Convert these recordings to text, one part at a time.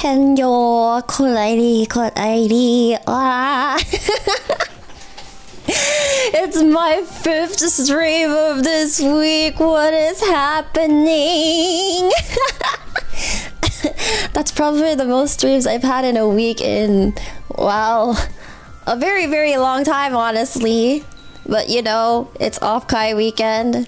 ฮันโยKALEiDO It's my 5th stream of this week. What is happening? That's probably the most streams I've had in a week in, well, a very, very long time, honestly. But you know, it's Offkai weekend.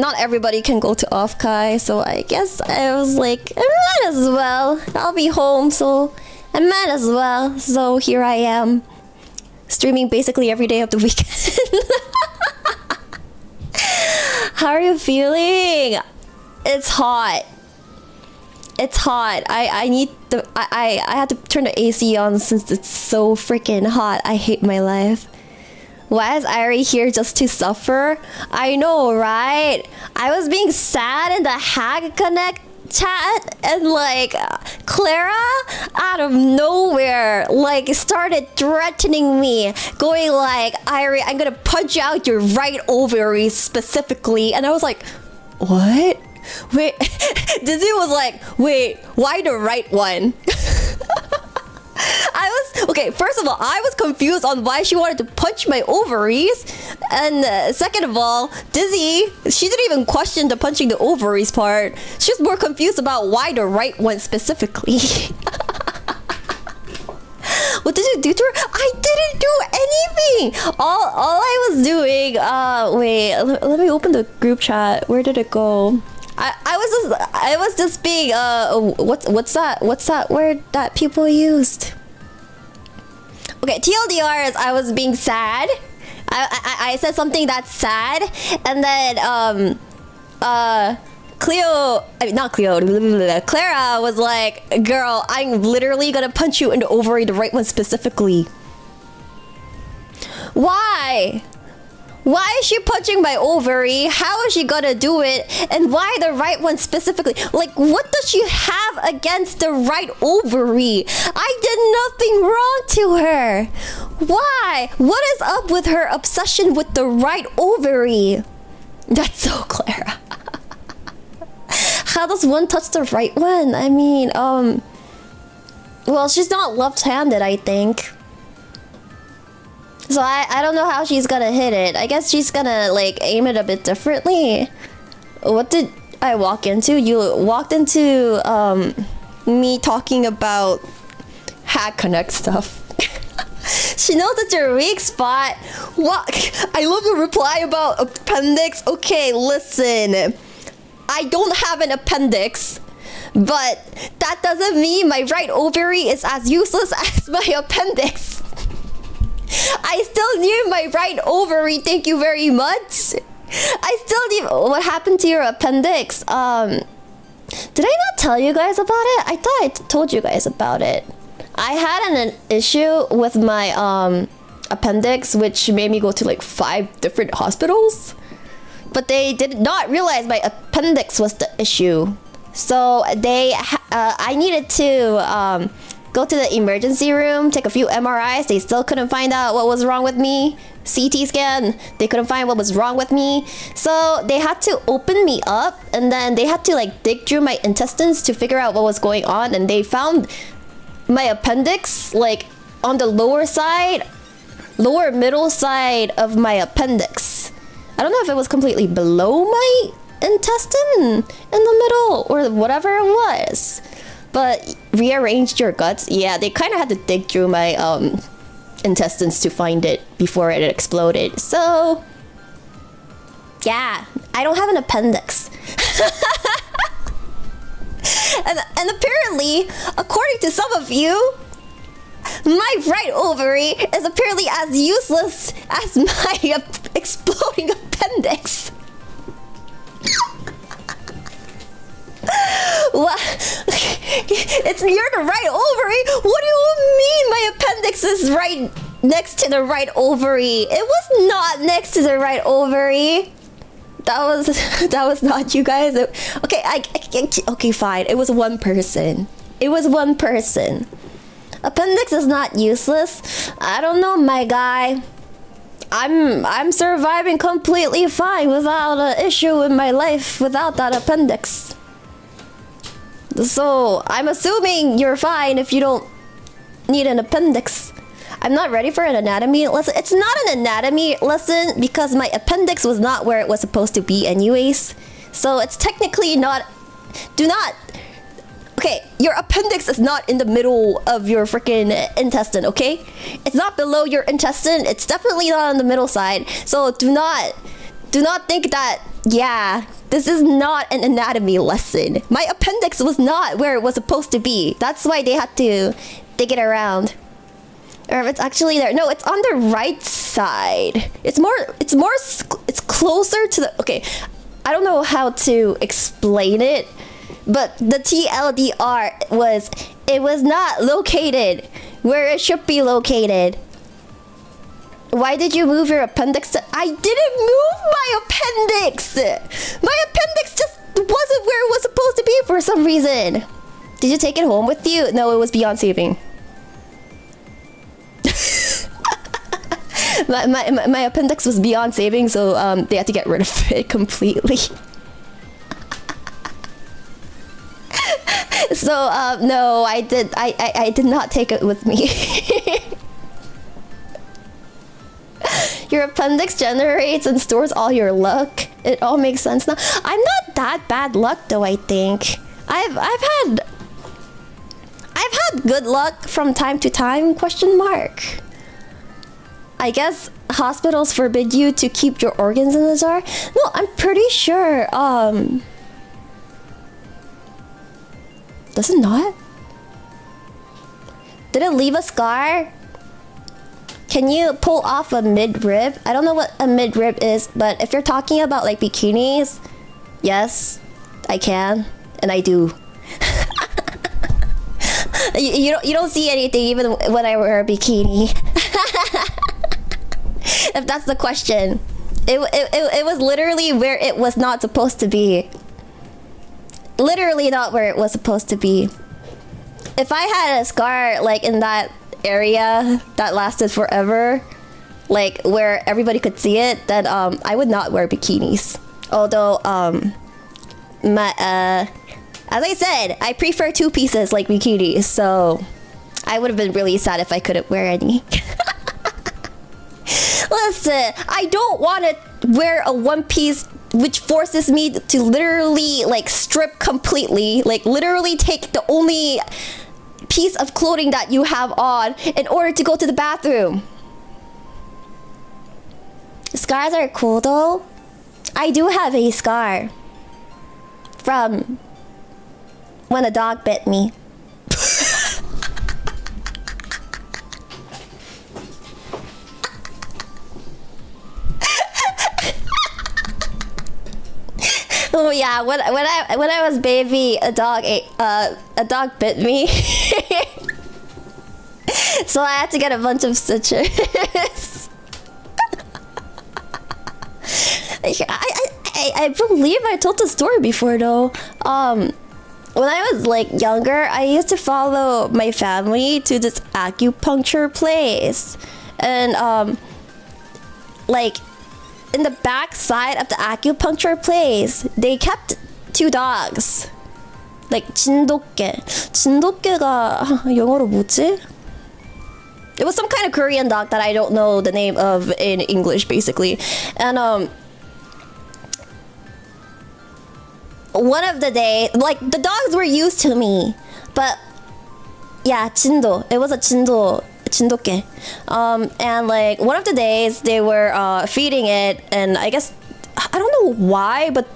Not everybody can go to Offkai, so I guess I was like, I might as well. I'll be home, so I might as well. So here I am, streaming basically every day of the weekend. How are you feeling? It's hot. It's hot. I had to turn the AC on since it's so freaking hot. I hate my life. Why is Airi here just to suffer? I know, right? I was being sad in the Hag Connect chat and like Clara out of nowhere like started threatening me, going like, Airi, I'm gonna punch out your right ovary specifically. And I was like, what? Wait, Dizzy was like, wait, why the right one? Okay, first of all, I was confused on why she wanted to punch my ovaries. And second of all, Dizzy, she didn't even question the punching the ovaries part. She was more confused about why the right one specifically. What did you do to her? I didn't do anything! All I was doing, wait, let me open the group chat. Where did it go? I was just being, what's that word that people used? Okay, TLDR is I was being sad. I said something that's sad, and then Clara was like, girl, I'm literally gonna punch you in the ovary, the right one specifically. Why? Why is she punching my ovary? How is she gonna do it? And why the right one specifically? Like, what does she have against the right ovary? I did nothing wrong to her. Why? What is up with her obsession with the right ovary? That's so Clara. How does one touch the right one? I mean, well, she's not left-handed, I think. So I don't know how she's gonna hit it. I guess she's gonna like aim it a bit differently. What did I walk into? You walked into me talking about Hack Connect stuff. She knows it's your weak spot. What? I love your reply about appendix. Okay, listen. I don't have an appendix, but that doesn't mean my right ovary is as useless as my appendix. I still need my right ovary, thank you very much. I still need... What happened to your appendix? Did I not tell you guys about it? I thought I told you guys about it. I had an issue with my appendix, which made me go to like 5 different hospitals. But they did not realize my appendix was the issue. So I needed to go to the emergency room, take a few MRIs. They still couldn't find out what was wrong with me. CT scan, they couldn't find what was wrong with me. So they had to open me up, and then they had to like dig through my intestines to figure out what was going on. And they found my appendix like on the lower middle side of my appendix. I don't know if it was completely below my intestine in the middle or whatever it was. But rearranged your guts? Yeah, they kind of had to dig through my intestines to find it before it exploded. So, yeah, I don't have an appendix. and apparently, according to some of you, my right ovary is apparently as useless as my exploding appendix. What? You're the right ovary? What do you mean my appendix is right next to the right ovary? It was not next to the right ovary. That was not you guys. Okay, okay, fine. It was one person. It was one person. Appendix is not useless. I don't know, my guy. I'm surviving completely fine without an issue in my life without that appendix. So I'm assuming you're fine if you don't need an appendix. I'm not ready for an anatomy lesson. It's not an anatomy lesson because my appendix was not where it was supposed to be anyways. So it's technically not... Okay, your appendix is not in the middle of your freaking intestine, okay? It's not below your intestine. It's definitely not on the middle side. So do not think that, yeah, this is not an anatomy lesson. My appendix was not where it was supposed to be. That's why they had to dig it around. Or if it's actually there. No, it's on the right side. It's closer to the... Okay, I don't know how to explain it. But the TLDR was... It was not located where it should be located. Why did you move your appendix? I didn't move my appendix! My appendix just wasn't where it was supposed to be for some reason. Did you take it home with you? No, it was beyond saving. my appendix was beyond saving, so they had to get rid of it completely. So no, I did not take it with me. Your appendix generates and stores all your luck. It all makes sense now. I'm not that bad luck though, I think. I've had good luck from time to time, question mark. I guess hospitals forbid you to keep your organs in the jar? No, I'm pretty sure, does it not? Did it leave a scar? Can you pull off a mid-rib? I don't know what a mid-rib is, but if you're talking about like bikinis, yes, I can, and I do. You don't see anything even when I wear a bikini. If that's the question. It was literally where it was not supposed to be. Literally not where it was supposed to be. If I had a scar like in that area that lasted forever, like where everybody could see it, then I would not wear bikinis. Although as I said, I prefer two pieces like bikinis, so I would have been really sad if I couldn't wear any. Listen, I don't want to wear a one piece which forces me to literally like strip completely, like literally take the only piece of clothing that you have on in order to go to the bathroom. Scars are cool though. I do have a scar from when a dog bit me. Oh yeah, when I was baby, a dog bit me. So I had to get a bunch of stitches. I believe I told the story before though. When I was like younger, I used to follow my family to this acupuncture place, and like in the back side of the acupuncture place, they kept two dogs. Like 진돗개. 진돗개가 영어로 뭐지? It was some kind of Korean dog that I don't know the name of in English, basically. And one of the days, like the dogs were used to me, but yeah, 진도. It was a 진돗개. And like one of the days they were feeding it, and I guess I don't know why, but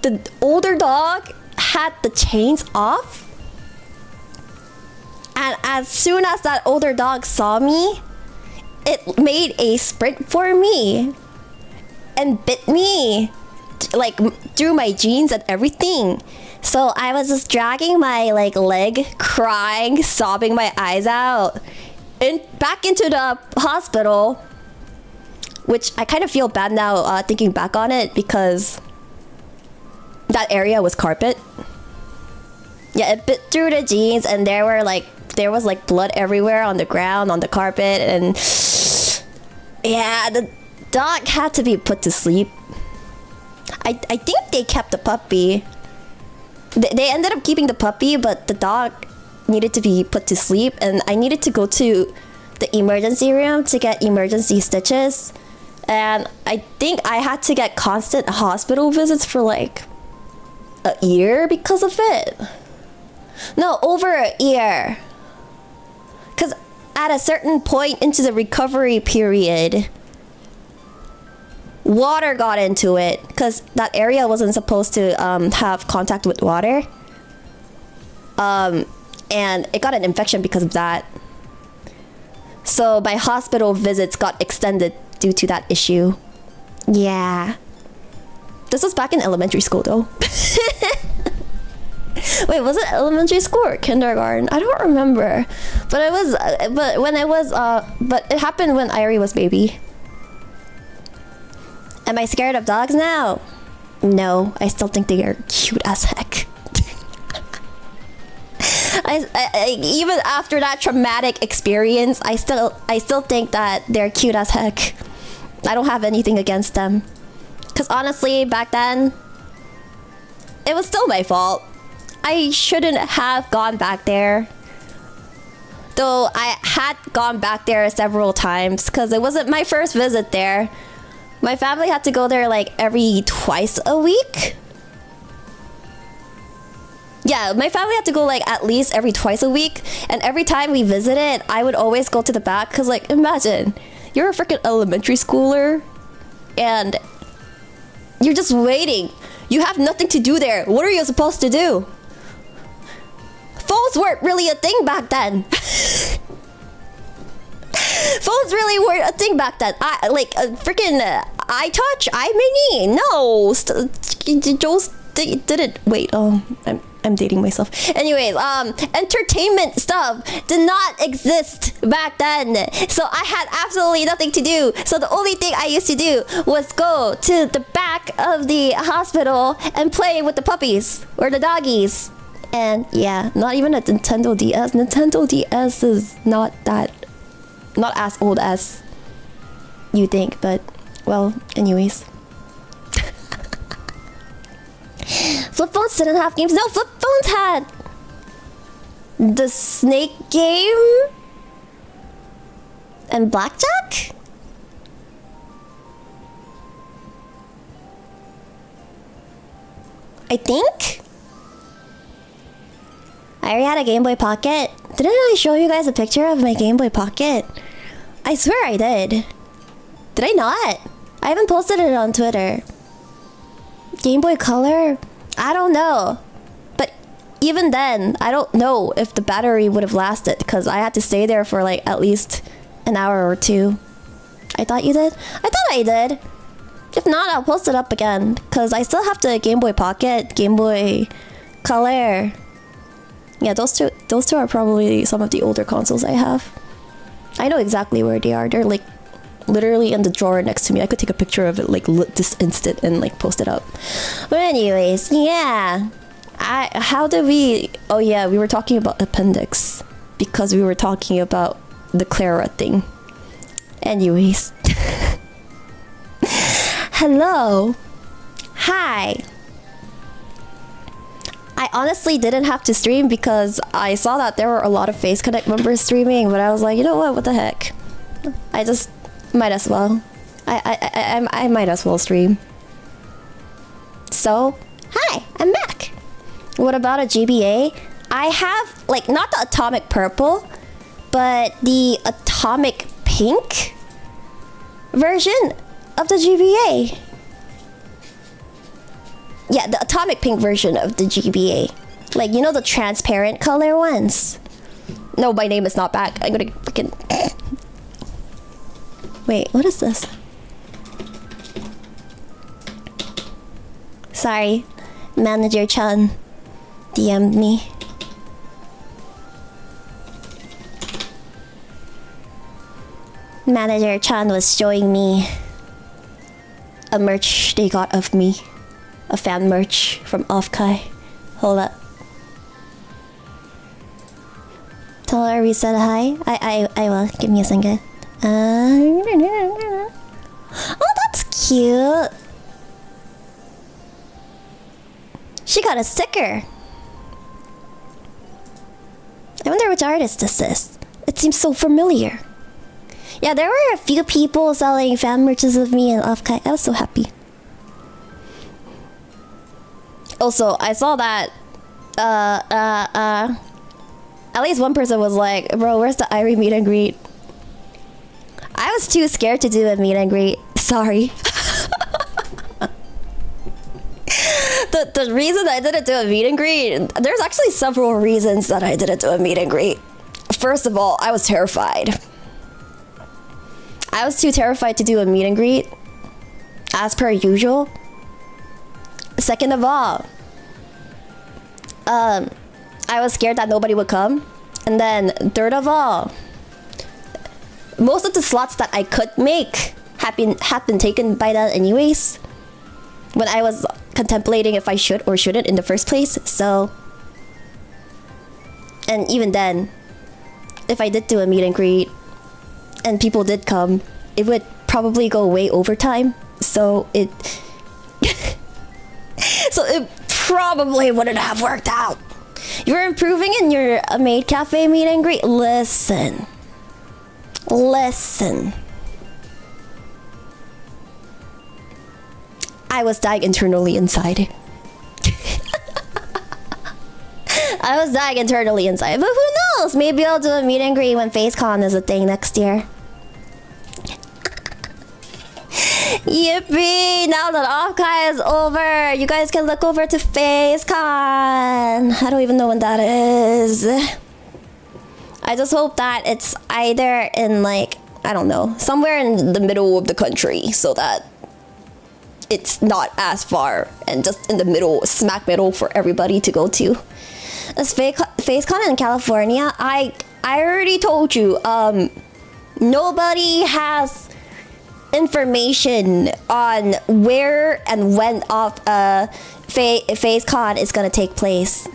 the older dog had the chains off. And as soon as that older dog saw me, it made a sprint for me and bit me, like through my jeans and everything. So I was just dragging my like leg, crying, sobbing my eyes out, and back into the hospital. Which I kind of feel bad now thinking back on it, because that area was carpet. Yeah, it bit through the jeans, and there was like blood everywhere on the ground, on the carpet, and yeah, the dog had to be put to sleep. I think they kept the puppy. They ended up keeping the puppy, but the dog needed to be put to sleep, and I needed to go to the emergency room to get emergency stitches. And I think I had to get constant hospital visits for like a year because of it. No, over a year. Because at a certain point into the recovery period, water got into it because that area wasn't supposed to have contact with water. And it got an infection because of that. So my hospital visits got extended due to that issue. Yeah. This was back in elementary school though. Wait, was it elementary school or kindergarten? I don't remember. But it was but it happened when Airi was baby. Am I scared of dogs now? No, I still think they are cute as heck. I even after that traumatic experience, I still think that they're cute as heck. I don't have anything against them. Cause honestly, back then, it was still my fault. I shouldn't have gone back there. Though I had gone back there several times because it wasn't my first visit there. My family had to go there like every twice a week. Yeah, my family had to go like at least every twice a week. And every time we visited, I would always go to the back. Because like, imagine, you're a freaking elementary schooler. And you're just waiting. You have nothing to do there. What are you supposed to do? Phones weren't really a thing back then. Phones really weren't a thing back then. I like freaking iTouch, iMini. No, Joe's didn't. Wait, I'm dating myself. Anyways, entertainment stuff did not exist back then, so I had absolutely nothing to do. So the only thing I used to do was go to the back of the hospital and play with the puppies or the doggies. And yeah, not even a Nintendo DS. Nintendo DS is not as old as you think, but well, anyways. Flip phones didn't have games. No, flip phones had the snake game and blackjack. I think I already had a Game Boy Pocket. Didn't I show you guys a picture of my Game Boy Pocket? I swear I did. Did I not? I haven't posted it on Twitter. Game Boy Color? I don't know. But even then, I don't know if the battery would have lasted because I had to stay there for like at least an hour or two. I thought you did? I thought I did. If not, I'll post it up again because I still have the Game Boy Pocket, Game Boy Color. Yeah, those two are probably some of the older consoles I have. I know exactly where they are. They're like literally in the drawer next to me. I could take a picture of it like this instant and like post it up. But anyways, yeah. How did we... Oh yeah, we were talking about Appendix because we were talking about the Clara thing. Anyways. Hello. Hi. I honestly didn't have to stream because I saw that there were a lot of Face Connect members streaming, but I was like, you know what the heck? I just might as well. I might as well stream. So, hi, I'm back. What about a GBA? I have, like, not the atomic purple, but the atomic pink version of the GBA. Yeah, the atomic pink version of the GBA. Like, you know the transparent color ones? No, my name is not back. I'm gonna freaking... Wait, what is this? Sorry. Manager Chan DM'd me. Manager Chan was showing me a merch they got of me. A fan merch from Offkai. Hold up. Tell her we said hi. I will. Give me a second. Oh, that's cute. She got a sticker. I wonder which artist this is. It seems so familiar. Yeah, there were a few people selling fan merches of me and Offkai. I was so happy. Also, I saw that at least one person was like, bro, where's the Airi meet and greet? I was too scared to do a meet and greet. Sorry. The reason I didn't do a meet and greet, there's actually several reasons that I didn't do a meet and greet. First of all, I was terrified. I was too terrified to do a meet and greet, as per usual. Second of all, I was scared that nobody would come. And then third of all, most of the slots that I could make had been taken by that anyways, when I was contemplating if I should or shouldn't in the first place. So, and even then, if I did do a meet and greet and people did come, it would probably go way over time. So it probably wouldn't have worked out. You're improving in your maid cafe meet and greet. Listen. I was dying internally inside. I was dying internally inside. But who knows? Maybe I'll do a meet and greet when FaceCon is a thing next year. Yippee! Now that Offkai is over, you guys can look over to FaceCon. I don't even know when that is. I just hope that it's either in, like, I don't know, somewhere in the middle of the country, so that it's not as far and just in the middle, smack middle for everybody to go to. As FaceCon in California, I already told you, nobody has information on where and when FaceCon is gonna take place.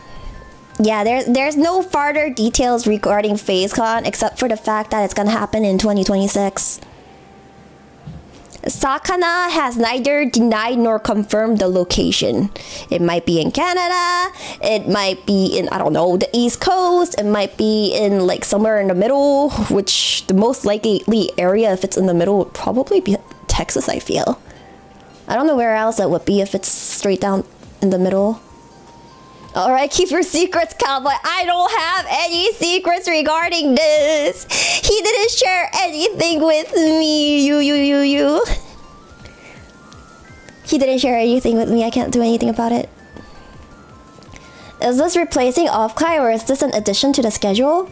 Yeah, there's no further details regarding FaceCon except for the fact that it's gonna happen in 2026. Sakana has neither denied nor confirmed the location. It might be in Canada, it might be in, I don't know, the East Coast, it might be in like somewhere in the middle, which the most likely area if it's in the middle would probably be Texas, I feel. I don't know where else it would be if it's straight down in the middle. Alright, keep your secrets, Cowboy. I don't have any secrets regarding this. He didn't share anything with me. You. He didn't share anything with me. I can't do anything about it. Is this replacing Offkai or is this an addition to the schedule?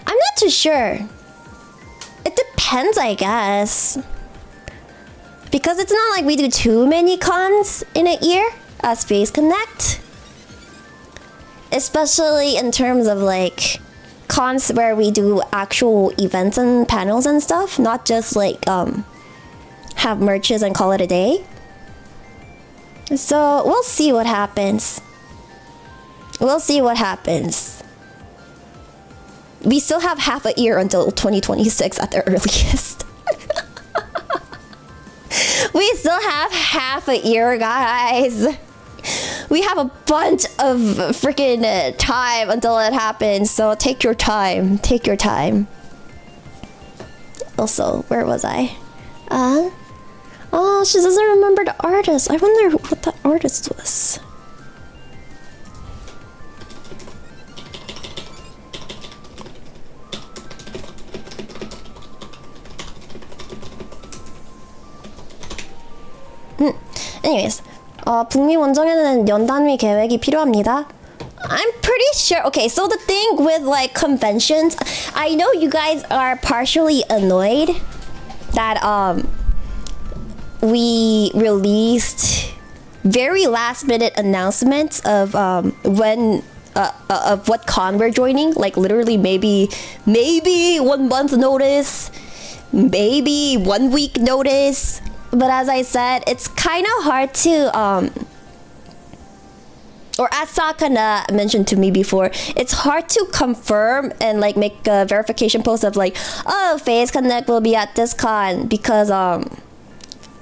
I'm not too sure. It depends, I guess. Because it's not like we do too many cons in a year as Space Connect. Especially in terms of like cons where we do actual events and panels and stuff, not just like have merches and call it a day. So we'll see what happens. We'll see what happens. We still have half a year until 2026 at the earliest. We still have half a year, guys. We have a bunch of freaking time until it happens, so take your time. Take your time. Also, where was I? Oh, she doesn't remember the artist. I wonder what the artist was. Anyways, 북미 원정에는 연단위 계획이 필요합니다. I'm pretty sure. Okay, so the thing with like conventions, I know you guys are partially annoyed that we released very last minute announcements of when of what con we're joining, like literally maybe 1 month notice, maybe 1 week notice. But as I said, it's kind of hard to or as Sakana mentioned to me before, it's hard to confirm and like make a verification post of like, oh, Phase Connect will be at this con, because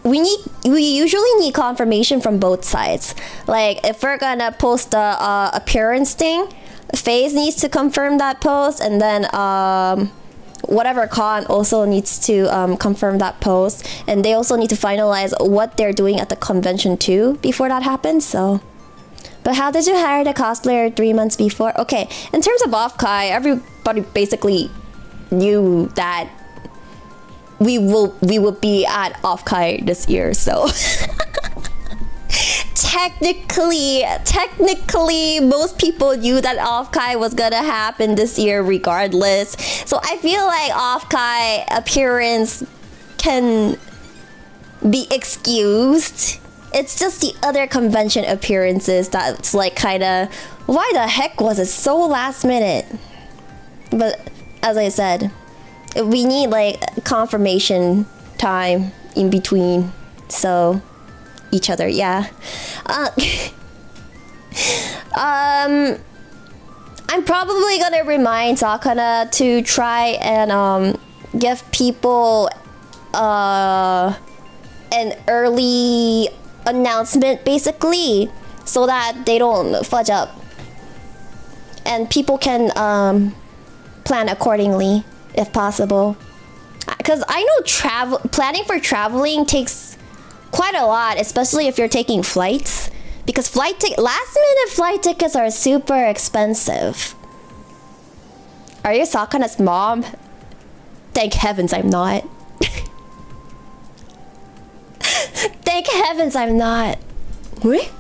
we usually need confirmation from both sides. Like if we're gonna post the appearance thing, FaZe needs to confirm that post, and then whatever con also needs to confirm that post, and they also need to finalize what they're doing at the convention too before that happens. So, but how did you hire the cosplayer 3 months before? Okay, in terms of Offkai, everybody basically knew that we will be at Offkai this year, so technically most people knew that Offkai was gonna happen this year regardless. So I feel like Offkai appearance can be excused. It's just the other convention appearances that's like kinda, why the heck was it so last minute? But as I said, we need like confirmation time in between, so each other, yeah. I'm probably gonna remind Sakana to try and give people an early announcement basically, so that they don't fudge up and people can plan accordingly if possible, because I know planning for traveling takes quite a lot, especially if you're taking flights, because last minute flight tickets are super expensive. Are you Sakana's mom? Thank heavens I'm not. Thank heavens I'm not. What?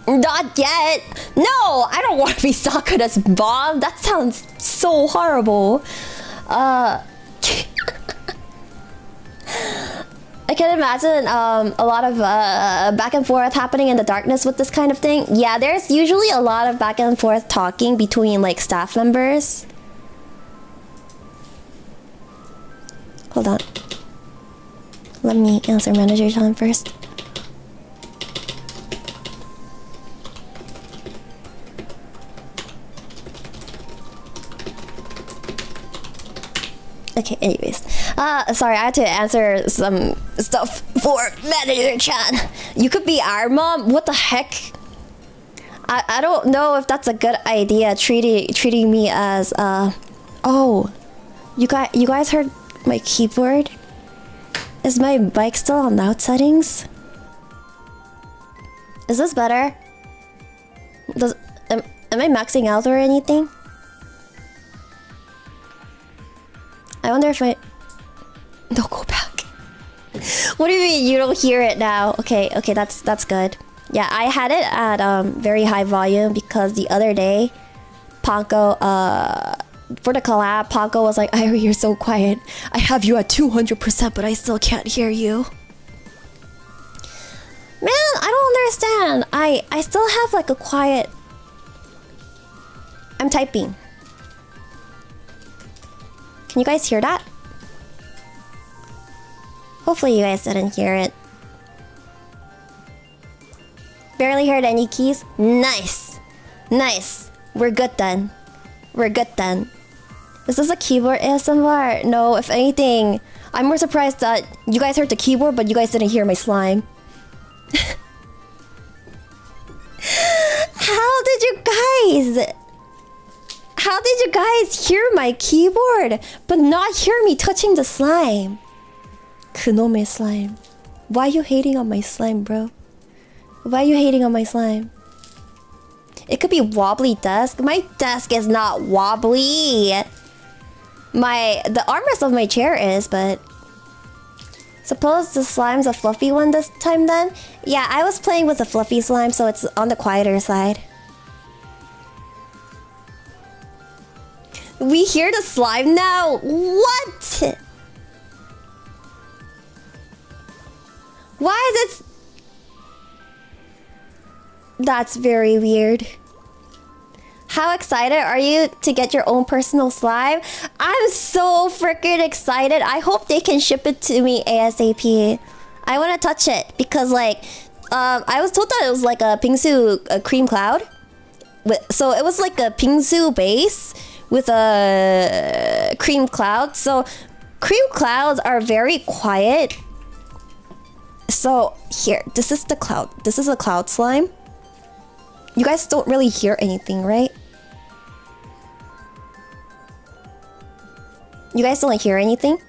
Not yet. No, I don't want to be Sakura's mom. That sounds so horrible. I can imagine a lot of back and forth happening in the darkness with this kind of thing. Yeah, there's usually a lot of back and forth talking between like staff members. Hold on. Let me answer manager time first. Okay, anyways. Sorry, I had to answer some stuff for Manager-chan. You could be our mom? What the heck? I don't know if that's a good idea, treating me as, Oh, you guys heard my keyboard? Is my mic still on loud settings? Is this better? Am I maxing out or anything? I wonder if no, go back. What do you mean you don't hear it now? Okay, that's good. Yeah, I had it at very high volume because the other day, Ponko, for the collab, Ponko was like, Airi, you're so quiet. I have you at 200%, but I still can't hear you. Man, I don't understand. I still have like a quiet... I'm typing. Can you guys hear that? Hopefully you guys didn't hear it. Barely heard any keys? Nice! Nice! We're good then. We're good then. Is this a keyboard ASMR? No, if anything, I'm more surprised that you guys heard the keyboard, but you guys didn't hear my slime. How did you guys hear my keyboard, but not hear me touching the slime? Kunome slime. Why are you hating on my slime, bro? Why are you hating on my slime? It could be wobbly desk. My desk is not wobbly. The armrest of my chair is, but... Suppose the slime's a fluffy one this time then? Yeah, I was playing with a fluffy slime, so it's on the quieter side. We hear the slime now? What? Why is it... That's very weird. How excited are you to get your own personal slime? I'm so freaking excited. I hope they can ship it to me ASAP. I want to touch it because like... I was told that it was like a Pingsu cream cloud. So it was like a Pingsu base with a cream cloud. So cream clouds are very quiet. So here, this is the cloud. This is a cloud slime. You guys don't really hear anything, right? You guys don't hear anything?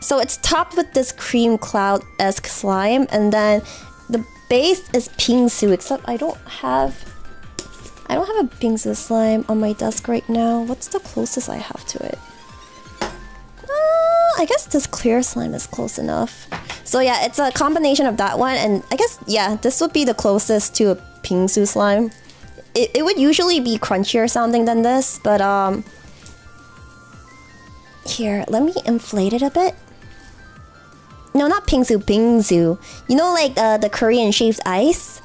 So it's topped with this cream cloud-esque slime, and then the base is pingsu, except I don't have a pingsu slime on my desk right now. What's the closest I have to it? I guess this clear slime is close enough. So yeah, it's a combination of that one, and I guess, yeah, this would be the closest to a pingsu slime. It would usually be crunchier sounding than this, but here, let me inflate it a bit. No, not pingsu, bingsu. You know, like the Korean shaved ice?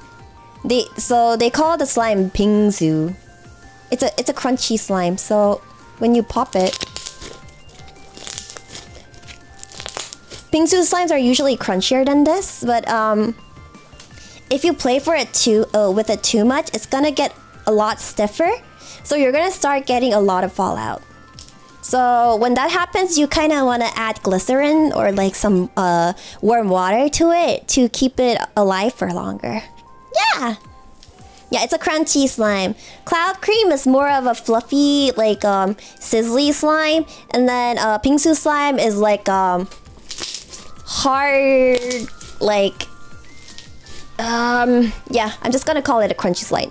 They call the slime bingsu. It's a crunchy slime, so when you pop it, bingsu slimes are usually crunchier than this, but if you play for it with it too much, it's gonna get a lot stiffer. So you're gonna start getting a lot of fallout. So when that happens, you kind of want to add glycerin or like some warm water to it to keep it alive for longer. Yeah! Yeah, it's a crunchy slime. Cloud cream is more of a fluffy, like sizzly slime. And then pingsu slime is like hard, like... yeah, I'm just gonna call it a crunchy slime.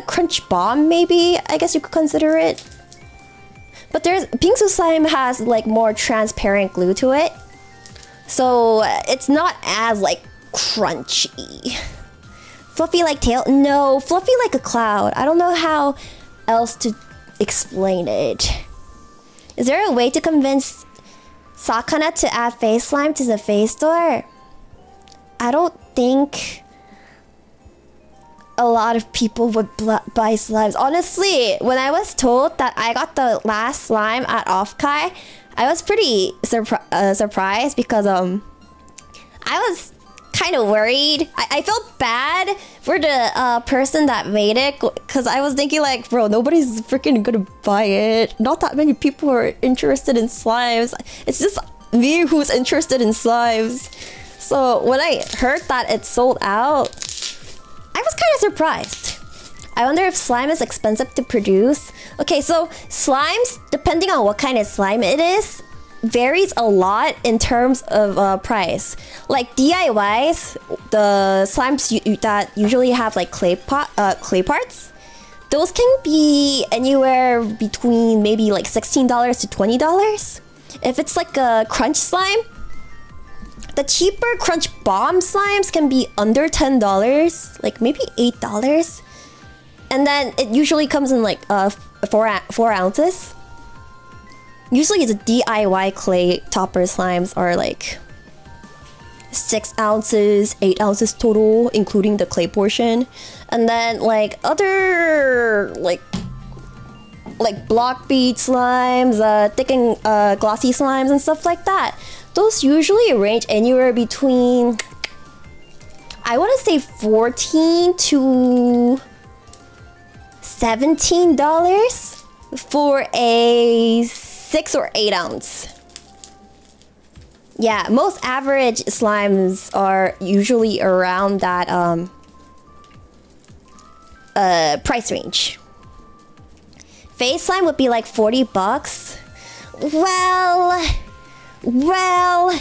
Crunch bomb, maybe? I guess you could consider it. But pingsu slime has like more transparent glue to it, so it's not as like crunchy. Fluffy like tail? No, fluffy like a cloud. I don't know how else to explain it. Is there a way to convince Sakana to add face slime to the face store? I don't think a lot of people would buy slimes. Honestly, when I was told that I got the last slime at Offkai, I was pretty surprised because I was kind of worried. I felt bad for the person that made it, because I was thinking like, bro, nobody's freaking gonna buy it. Not that many people are interested in slimes. It's just me who's interested in slimes. So when I heard that it sold out, I was kind of surprised. I wonder if slime is expensive to produce. Okay, so slimes, depending on what kind of slime it is, varies a lot in terms of price. Like DIYs, the slimes that usually have like clay parts, those can be anywhere between maybe like $16 to $20. If it's like a crunch slime, the cheaper crunch bomb slimes can be under $10, like maybe $8. And then it usually comes in like 4 ounces. Usually the DIY clay topper slimes are like 6 ounces, 8 ounces total, including the clay portion. And then like other like block bead slimes, thick and glossy slimes and stuff like that, those usually range anywhere between, I want to say $14 to $17 for a 6 or 8 ounce. Yeah, most average slimes are usually around that price range. Face slime would be like $40. Well,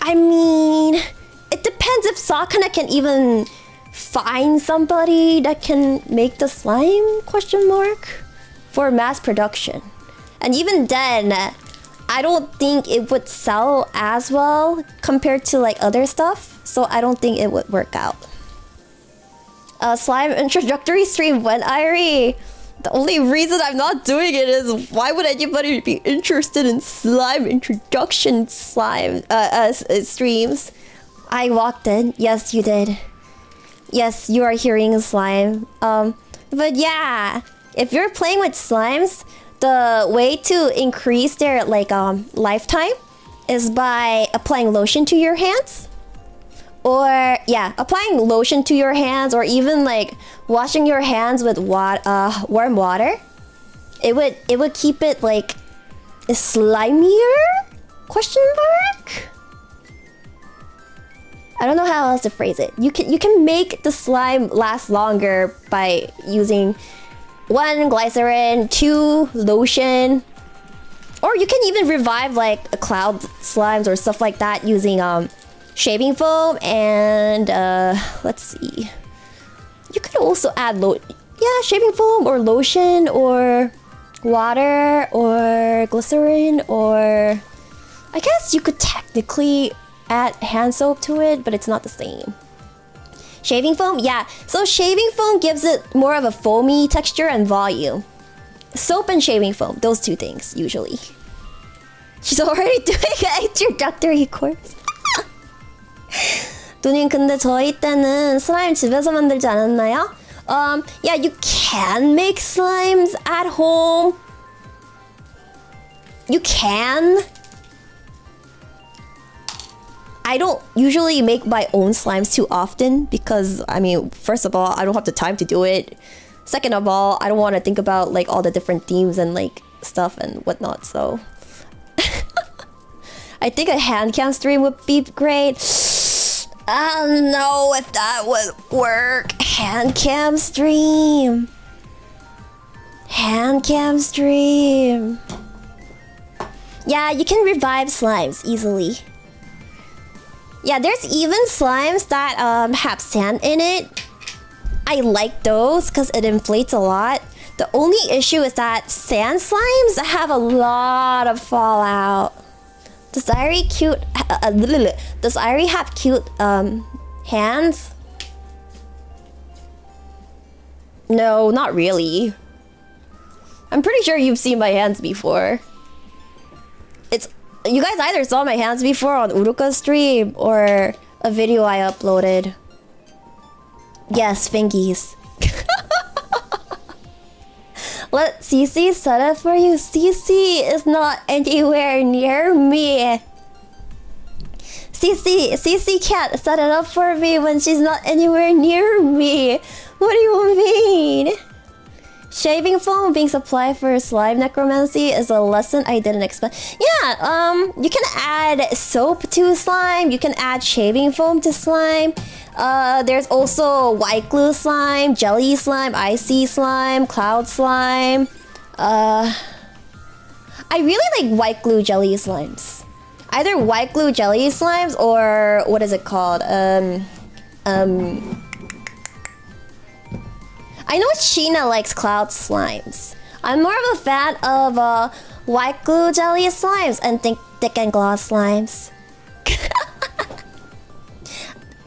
I mean, it depends if Sakana can even find somebody that can make the slime, question mark, for mass production. And even then, I don't think it would sell as well compared to like other stuff, so I don't think it would work out. Slime introductory stream when Airi. The only reason I'm not doing it is why would anybody be interested in slime introduction slime streams? I walked in. Yes, you did. Yes, you are hearing slime. But yeah, if you're playing with slimes, the way to increase their like lifetime is by applying lotion to your hands. Or yeah, applying lotion to your hands, or even like washing your hands with warm water. It would keep it like slimier? Question mark? I don't know how else to phrase it. You can make the slime last longer by using 1 glycerin, 2 lotion, or you can even revive like a cloud slimes or stuff like that using shaving foam and let's see. You could also add shaving foam or lotion or water or glycerin, or I guess you could technically add hand soap to it, but it's not the same. Shaving foam, yeah. So shaving foam gives it more of a foamy texture and volume. Soap and shaving foam, those 2 things usually. She's already doing an introductory course. 누님, 근데 저희 때는 슬라임 집에서 만들지 않았나요? Yeah, you can make slimes at home. You can. I don't usually make my own slimes too often because, I mean, first of all, I don't have the time to do it. Second of all, I don't want to think about like all the different themes and like stuff and whatnot, so... I think a hand cam stream would be great. I don't know if that would work. Hand cam stream. Hand cam stream. Yeah, you can revive slimes easily. Yeah, there's even slimes that have sand in it. I like those because it inflates a lot. The only issue is that sand slimes have a lot of fallout. Does Airi have cute hands? No, not really. I'm pretty sure you've seen my hands before. You guys either saw my hands before on Uruka's stream or a video I uploaded. Yes, fingies. Let Cece set it for you. Cece is not anywhere near me. Cece can't set it up for me when she's not anywhere near me. What do you mean? Shaving foam being supplied for slime necromancy is a lesson I didn't expect. Yeah, you can add soap to slime. You can add shaving foam to slime. There's also white glue slime, jelly slime, icy slime, cloud slime. I really like white glue jelly slimes. Either white glue jelly slimes or what is it called? I know Sheena likes cloud slimes. I'm more of a fan of white glue jelly slimes and thick and gloss slimes.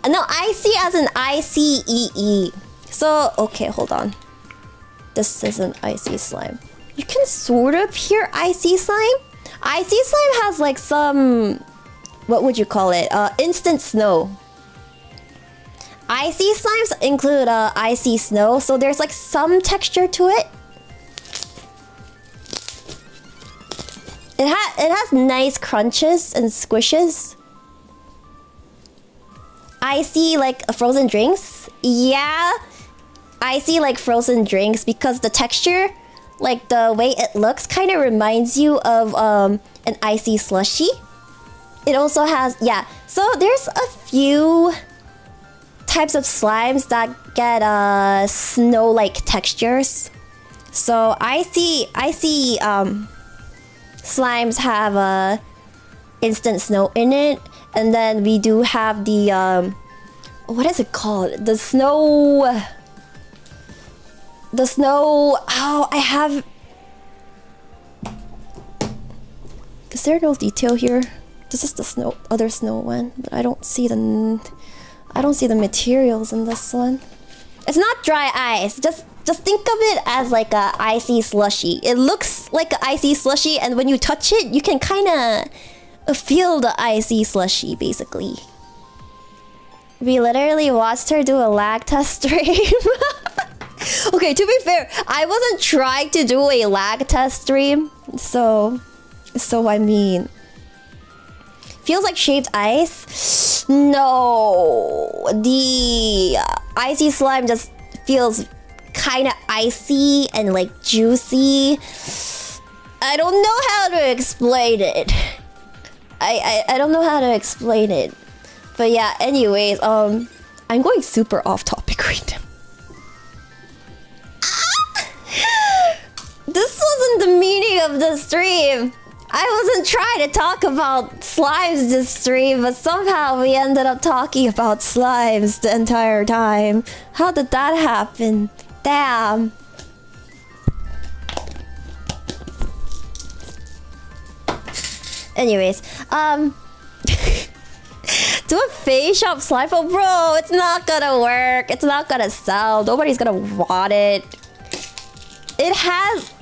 No, icy as in ICEE. So, okay, hold on. This is an icy slime. You can sort of hear icy slime. Icy slime has like some... What would you call it? Instant snow. Icy slimes include icy snow, so there's like some texture to it. It has nice crunches and squishes. Icy like frozen drinks? Yeah, icy like frozen drinks because the texture, like the way it looks, kind of reminds you of an icy slushy. It also has, yeah, so there's a few types of slimes that get snow-like textures. So icy slimes have instant snow in it, and then we do have the what is it called? The snow. Oh, I have. Is there no detail here? This is the other snow one, but I don't see the materials in this one. It's not dry ice. Just think of it as like a icy slushy. It looks like an icy slushy, and when you touch it, you can kind of feel the icy slushy, basically. We literally watched her do a lag test stream. Okay, to be fair, I wasn't trying to do a lag test stream, so I mean, feels like shaved ice. No, the icy slime just feels kind of icy and like juicy. I don't know how to explain it. I don't know how to explain it. But yeah, anyways, I'm going super off topic right now. This wasn't the meaning of the stream. I wasn't trying to talk about slimes this stream, but somehow we ended up talking about slimes the entire time. How did that happen? Damn. Anyways, do a face shop slime phone, bro. It's not gonna work. It's not gonna sell. Nobody's gonna want it. It has,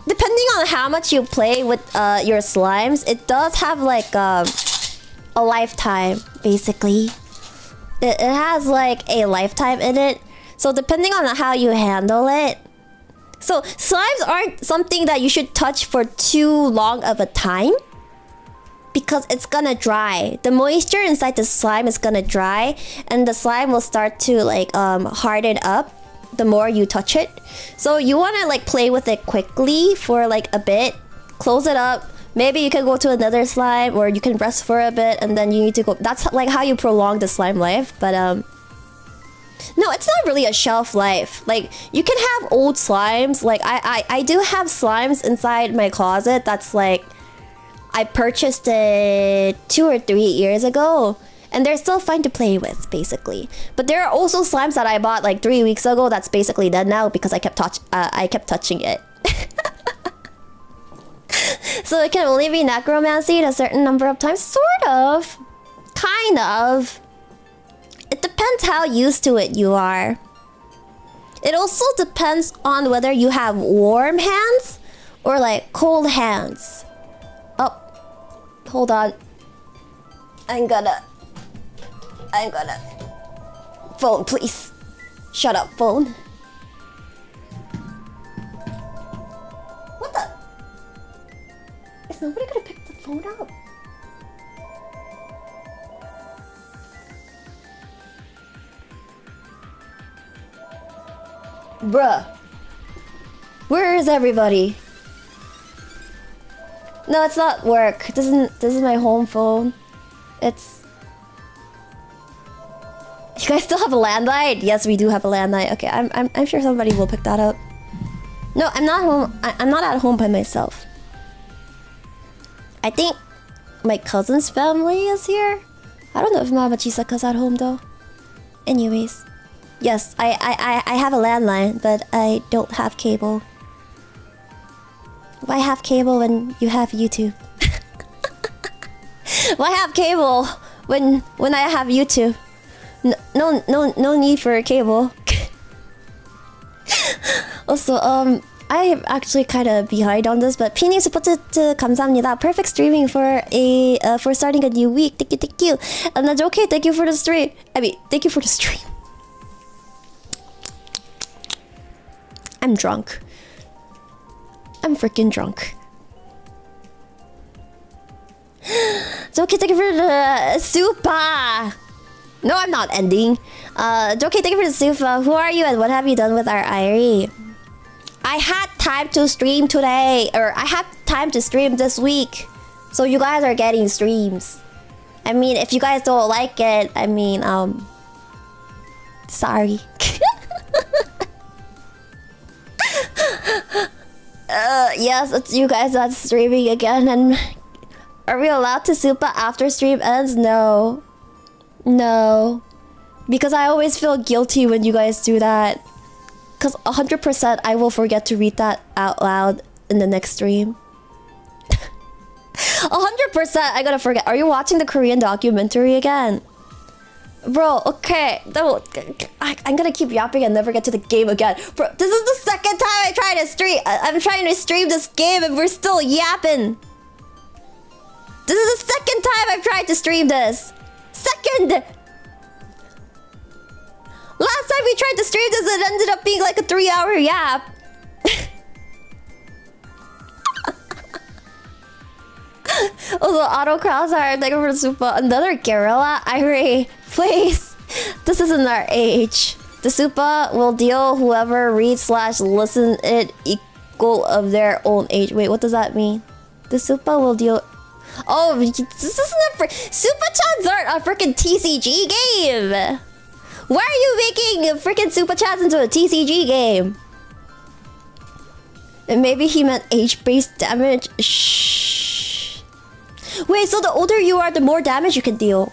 depending on how much you play with your slimes, it does have like a lifetime, basically. It has like a lifetime in it. So depending on how you handle it. So slimes aren't something that you should touch for too long of a time, because it's gonna dry. The moisture inside the slime is gonna dry, and the slime will start to like harden up the more you touch it. So you want to like play with it quickly for like a bit, close it up. Maybe you can go to another slime, or you can rest for a bit, and then you need to go. That's like how you prolong the slime life. But no, it's not really a shelf life. Like, you can have old slimes. Like I do have slimes inside my closet that's like, I purchased it 2 or 3 years ago, and they're still fun to play with, basically. But there are also slimes that I bought like 3 weeks ago that's basically dead now because I kept touching it. So it can only be necromancy a certain number of times, sort of, kind of. It depends how used to it you are. It also depends on whether you have warm hands or like cold hands. Oh, hold on. I'm gonna... Phone, please. Shut up, phone. What the? Is nobody gonna pick the phone up? Bruh. Where is everybody? No, it's not work. This is my home phone. It's... You guys still have a landline? Yes, we do have a landline. Okay, I'm sure somebody will pick that up. No, I'm not home. I'm not at home by myself. I think my cousin's family is here. I don't know if Mama Chisaka's at home though. Anyways, yes, I have a landline, but I don't have cable. Why have cable when you have YouTube? Why have cable when I have YouTube? No need for a cable. Also, I am actually kind of behind on this, but Pini supported 감사합니다. Perfect streaming for starting a new week. Thank you. And that's okay. Thank you for the stream. Thank you for the stream. I'm drunk. I'm freaking drunk. It's okay. Thank you for the super. No, I'm not ending. Okay, thank you for the soup. Who are you and what have you done with our Airi? I had time to stream today, or I had time to stream this week. So you guys are getting streams. I mean, if you guys don't like it, I mean, sorry. Yes, it's you guys that's streaming again. And are we allowed to super after stream ends? No. No, because I always feel guilty when you guys do that. Because 100% I will forget to read that out loud in the next stream. 100% I gotta forget. Are you watching the Korean documentary again? Bro, okay. No, I'm gonna keep yapping and never get to the game again. Bro, this is the second time I try to stream. I'm trying to stream this game and we're still yapping. This is the second time I've tried to stream this. Second! Last time we tried to stream this, it ended up being like a 3-hour yap. Also, auto crossfire, thank you for the super. Another gorilla? Airi, please. This isn't our age. The super will deal whoever reads / listen it equal of their own age. Wait, what does that mean? The super will deal... Oh, this isn't a Super Chats aren't a freaking TCG game. Why are you making freaking Super Chats into a TCG game? And maybe he meant age-based damage. Shh. Wait, so the older you are, the more damage you can deal.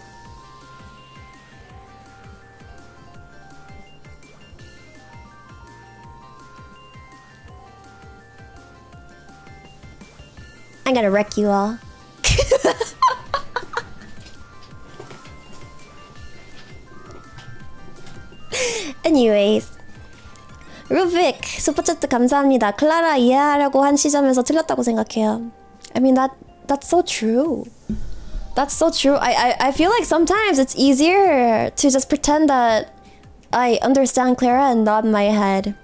I'm gonna wreck you all. Anyways, 루빅 슈퍼챗 감사합니다. 클라라 이해하려고 한 시점에서 틀렸다고 생각해요. I mean that's so true. That's so true. I feel like sometimes it's easier to just pretend that I understand Clara and nod my head.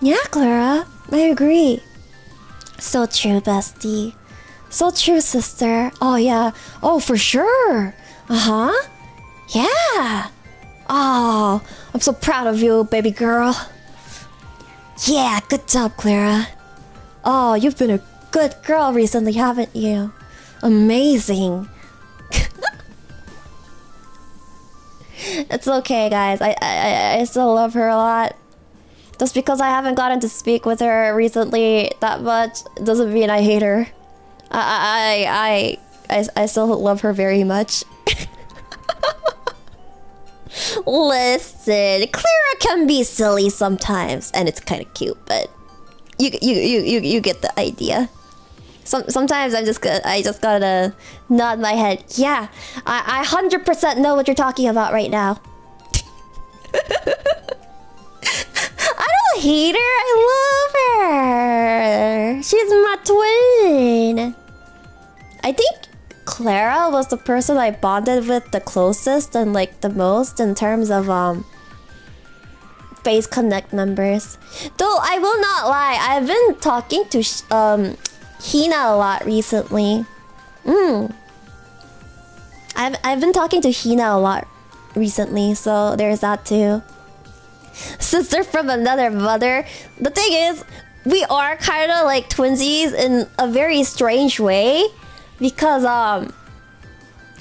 Yeah, Clara, I agree. So true, bestie. So true, sister. Oh yeah. Oh, for sure. Yeah. Oh, I'm so proud of you, baby girl. Yeah, good job, Clara. Oh, you've been a good girl recently, haven't you? Amazing. It's okay, guys. I still love her a lot. Just because I haven't gotten to speak with her recently that much doesn't mean I hate her. I still love her very much. Listen, Clara can be silly sometimes, and it's kind of cute, but you get the idea. Sometimes I just gotta nod my head. Yeah, I 100% know what you're talking about right now. I don't hate her. I love her. She's my twin. I think Clara was the person I bonded with the closest and like the most in terms of Face Connect members. Though I will not lie, I've been talking to Hina a lot recently. I've been talking to Hina a lot recently, so there's that too. Sister from another mother. The thing is, we are kind of like twinsies in a very strange way. Because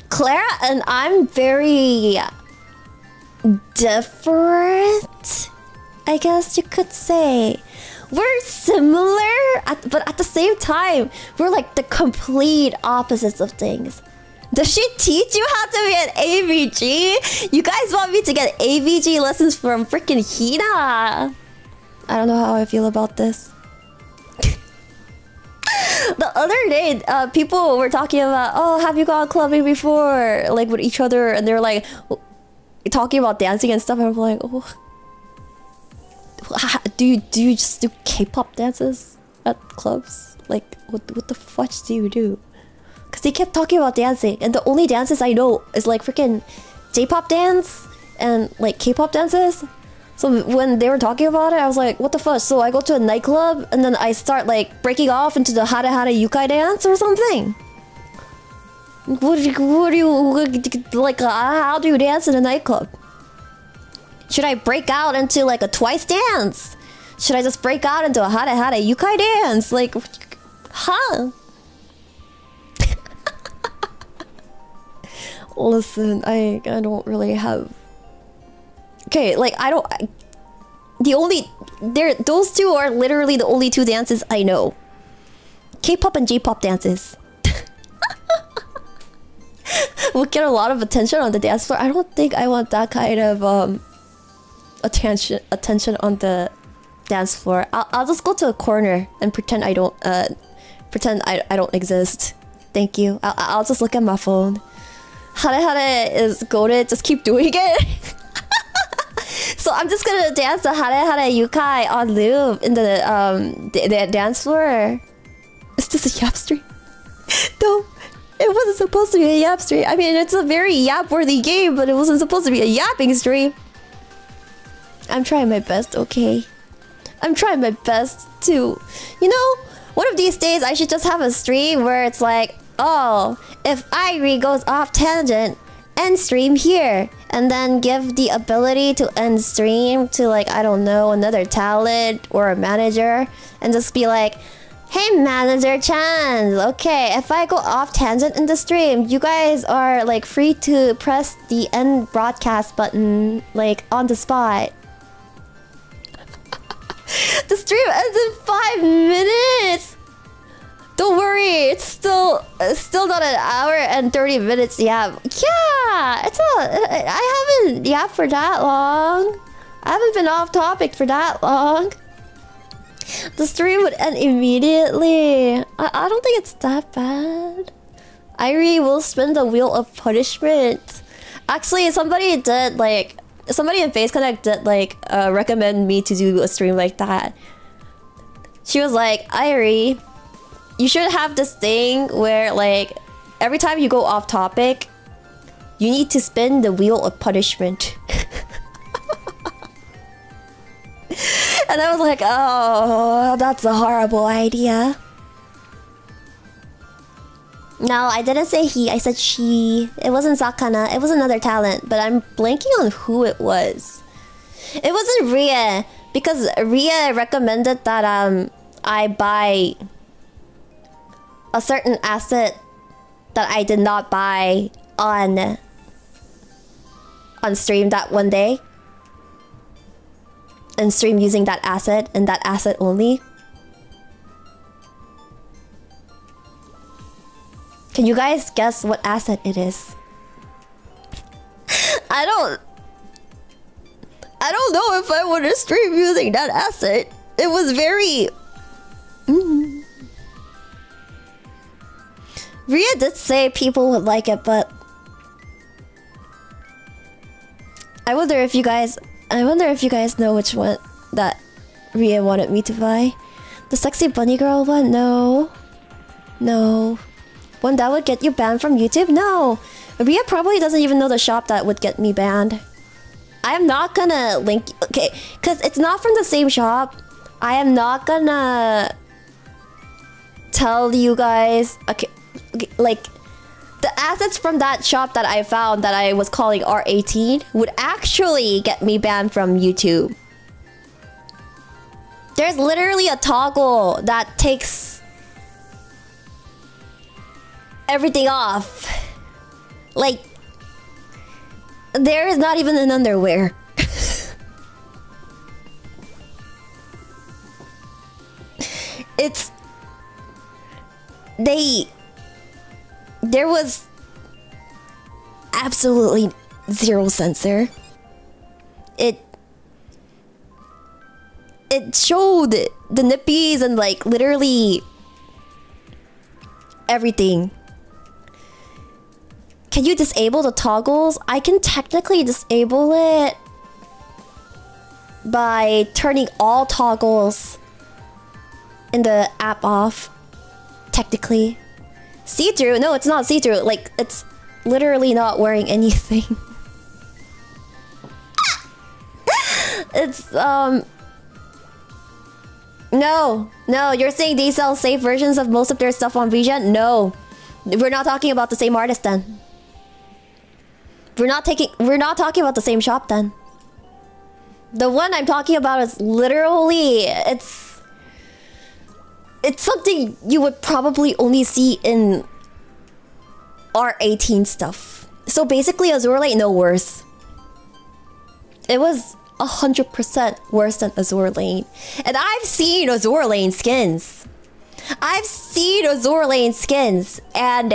Clara and I'm very different, I guess you could say. We're similar, but at the same time, we're like the complete opposites of things. Does she teach you how to be an AVG? You guys want me to get AVG lessons from freaking Hina? I don't know how I feel about this. The other day, people were talking about, oh, have you gone clubbing before? Like with each other, and they're like talking about dancing and stuff. And I'm like, oh, do you just do K-pop dances at clubs? Like, what the fudge do you do? Because they kept talking about dancing, and the only dances I know is like freaking J-pop dance and like K-pop dances. So when they were talking about it, I was like, what the fuck? So I go to a nightclub and then I start like breaking off into the hara hara yukai dance or something. What do you like? How do you dance in a nightclub? Should I break out into like a twice dance? Should I just break out into a hara hara yukai dance? Like, huh? Listen, I don't really have. Okay, like those two are literally the only two dances I know. K-pop and J-pop dances. We'll get a lot of attention on the dance floor. I don't think I want that kind of attention on the dance floor. I'll just go to a corner and pretend I don't exist. Thank you. I'll just look at my phone. Hare hare is goated. Just keep doing it. So I'm just gonna dance the hare hare yukai on loop in the dance floor. Is this a yap stream? No, it wasn't supposed to be a yap stream. I mean, it's a very yap-worthy game, but it wasn't supposed to be a yapping stream. I'm trying my best, okay? I'm trying my best to... You know, one of these days I should just have a stream where it's like, oh, if Airi goes off tangent, end stream here. And then give the ability to end stream to like, I don't know, another talent or a manager. And just be like, Hey, Manager Chan. Okay, if I go off tangent in the stream, you guys are like free to press the end broadcast button like on the spot. The stream ends in 5 minutes. Don't worry, it's still not an hour and 30 minutes yap. Yeah, I haven't yapped for that long. I haven't been off topic for that long. The stream would end immediately. I don't think it's that bad. Airi will spin the wheel of punishment. Actually, somebody in Face Connect did recommend me to do a stream like that. She was like, Airi, you should have this thing where like every time you go off topic, you need to spin the wheel of punishment. And I was like, oh, that's a horrible idea. No, I didn't say he, I said she. It wasn't Sakana, it was another talent, but I'm blanking on who it was. It wasn't Ria, because Ria recommended that I buy a certain asset that I did not buy on stream that one day. And stream using that asset and that asset only. Can you guys guess what asset it is? I don't know if I want to stream using that asset. It was very... Ria did say people would like it, but... I wonder if you guys know which one that Ria wanted me to buy. The sexy bunny girl one? No. No. One that would get you banned from YouTube? No. Ria probably doesn't even know the shop that would get me banned. I'm not gonna link... Okay, because it's not from the same shop. I am not gonna tell you guys... Okay, like... The assets from that shop that I found that I was calling R18 would actually get me banned from YouTube. There's literally a toggle that takes everything off. Like, there is not even an underwear. There was absolutely zero censor. It showed the nippies and like literally everything. Can you disable the toggles? I can technically disable it by turning all toggles in the app off. Technically. See-through? No, it's not see-through. Like, it's literally not wearing anything. It's, No, you're saying they sell safe versions of most of their stuff on VGen? No. We're not talking about the same artist then. We're not talking about the same shop then. The one I'm talking about is literally... It's something you would probably only see in R18 stuff. So basically Azure Lane, no worse. It was 100% worse than Azure Lane. And I've seen Azure Lane skins. And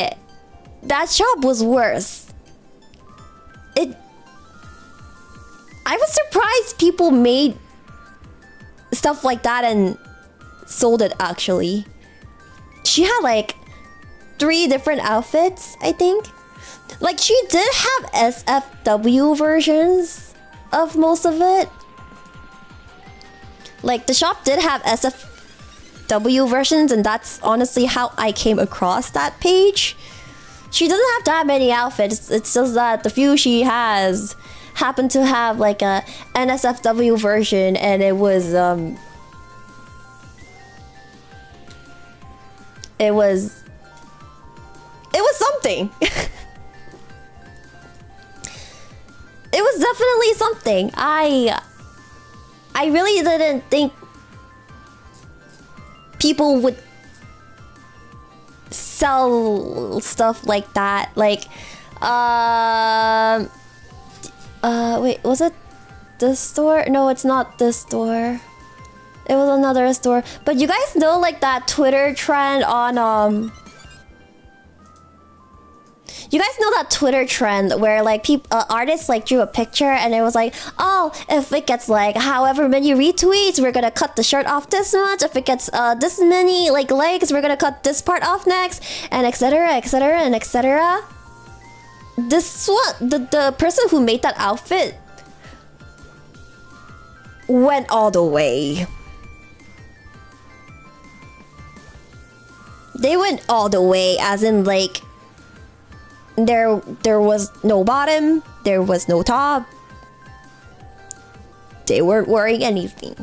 that shop was worse. I was surprised people made stuff like that and sold it actually. She had like 3 different outfits, I think. Like she did have SFW versions of most of it. Like the shop did have SFW versions, and that's honestly how I came across that page. She doesn't have that many outfits. It's just that the few she has happen to have like a NSFW version, and it was something. It was definitely something. I really didn't think people would sell stuff like that. Like, wait, was it this store? No, it's not this store. It was another store. But you guys know like that Twitter trend on you guys know that Twitter trend where like people artists like drew a picture and it was like, oh, if it gets like however many retweets, we're gonna cut the shirt off this much. If it gets this many like likes, we're gonna cut this part off next, and etc, etc, and etc. This one, the person who made that outfit went all the way. They went all the way, as in like there was no bottom, there was no top. They weren't wearing anything.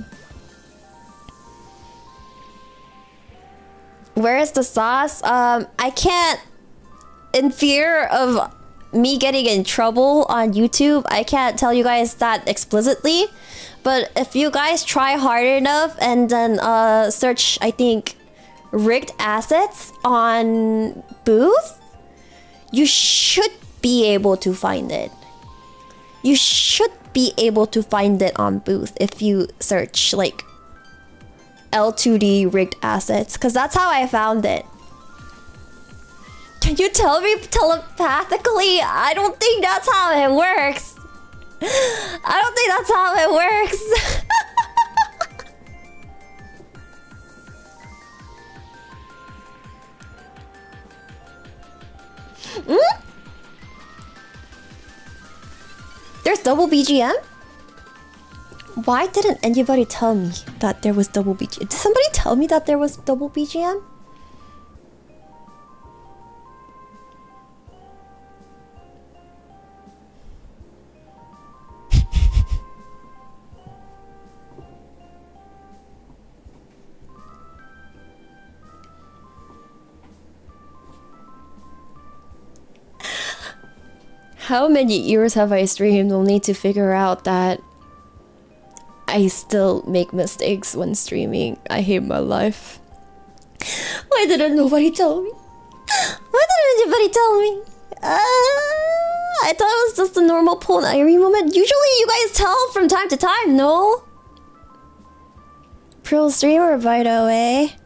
Where is the sauce? I can't, in fear of me getting in trouble on YouTube, I can't tell you guys that explicitly. But if you guys try hard enough and then search, I think, rigged assets on Booth, you should be able to find it. You should be able to find it on Booth if you search like L2D rigged assets, because that's how I found it. Can you tell me telepathically? I don't think that's how it works. I don't think that's how it works. There's double BGM? Why didn't anybody tell me that there was double BGM? Did somebody tell me that there was double BGM? How many years have I streamed only to figure out that I still make mistakes when streaming? I hate my life. Why didn't nobody tell me? Why didn't anybody tell me? I thought it was just a normal Paul and Airi moment. Usually you guys tell from time to time, no? Pro streamer, by the way.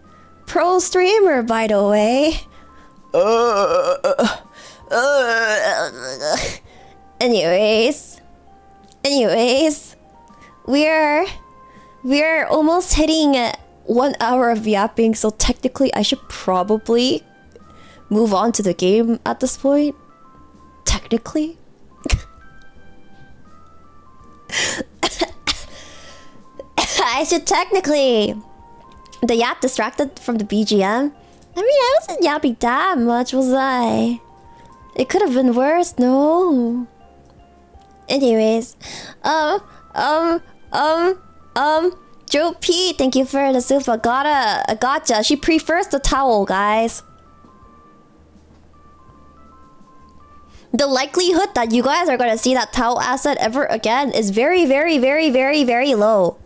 Pro streamer, by the way. Anyways, we're almost hitting 1 hour of yapping, so technically I should probably move on to the game at this point. Technically. I should technically. The yap distracted from the BGM. I mean, I wasn't yapping that much, was I? It could have been worse, no. Anyways, Joe P, thank you for the super gotcha. She prefers the towel, guys. The likelihood that you guys are gonna see that towel asset ever again is very, very, very, very, very low.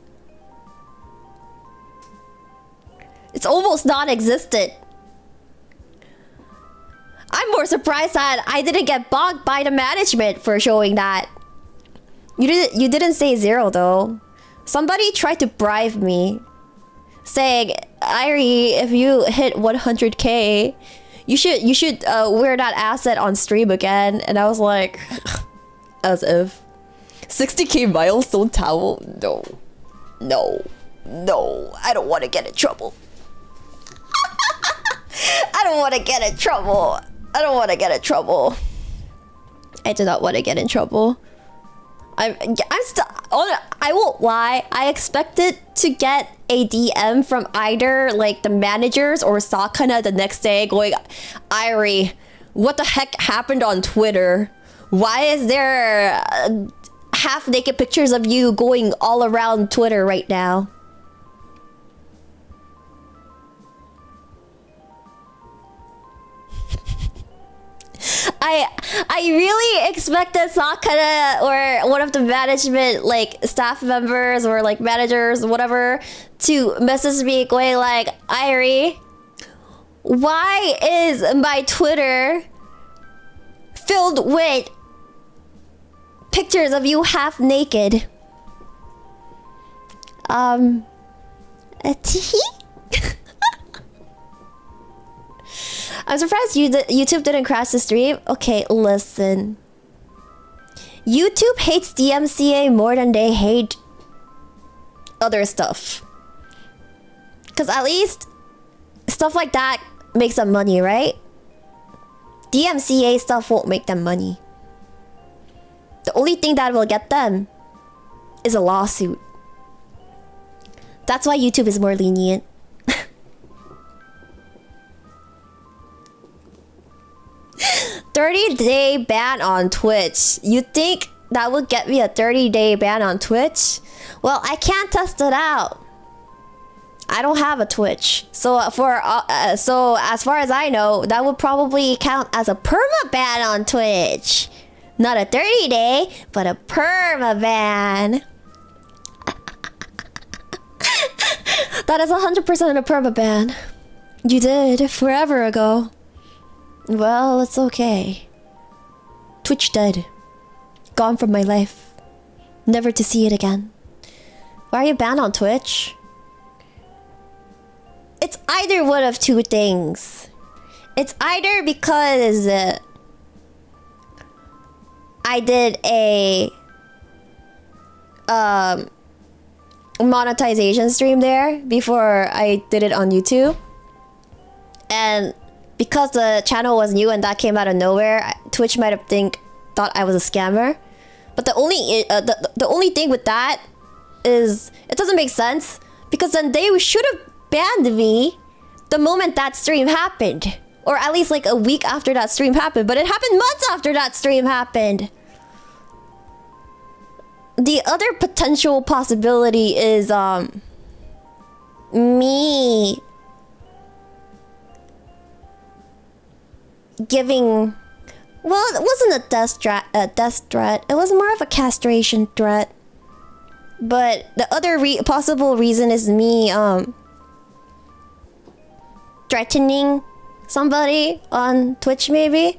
It's almost non-existent. I'm more surprised that I didn't get bogged by the management for showing that. You didn't say 0 though. Somebody tried to bribe me, saying, Airi, if you hit 100k, you should wear that asset on stream again. And I was like, as if 60k milestone towel? No, I don't want to get in trouble. I don't want to get in trouble. I do not want to get in trouble. I'm still. I won't lie. I expected to get a DM from either like the managers or Sakana the next day, going, Airi, what the heck happened on Twitter? Why is there half-naked pictures of you going all around Twitter right now? I really expected Sakana or one of the management like staff members or like managers whatever to message me going like, Airi, Why is my Twitter filled with pictures of you half naked? I'm surprised YouTube didn't crash the stream. Okay, listen. YouTube hates DMCA more than they hate other stuff. Because at least stuff like that makes them money, right? DMCA stuff won't make them money. The only thing that will get them is a lawsuit. That's why YouTube is more lenient. 30-day ban on Twitch. You think that would get me a 30-day ban on Twitch? Well, I can't test it out. I don't have a Twitch. So so as far as I know, that would probably count as a perma ban on Twitch. Not a 30-day, but a perma ban. That is 100% a perma ban. You did forever ago. Well, it's okay. Twitch dead. Gone from my life. Never to see it again. Why are you banned on Twitch? It's either one of two things. It's either because I did a monetization stream there before I did it on YouTube, and because the channel was new and that came out of nowhere, Twitch might have thought I was a scammer. But the only thing with that is it doesn't make sense, because then they should have banned me the moment that stream happened, or at least like a week after that stream happened. But it happened months after that stream happened. The other potential possibility is me giving, well, it wasn't a death threat. It was more of a castration threat. But the other possible reason is me threatening somebody on Twitch, maybe,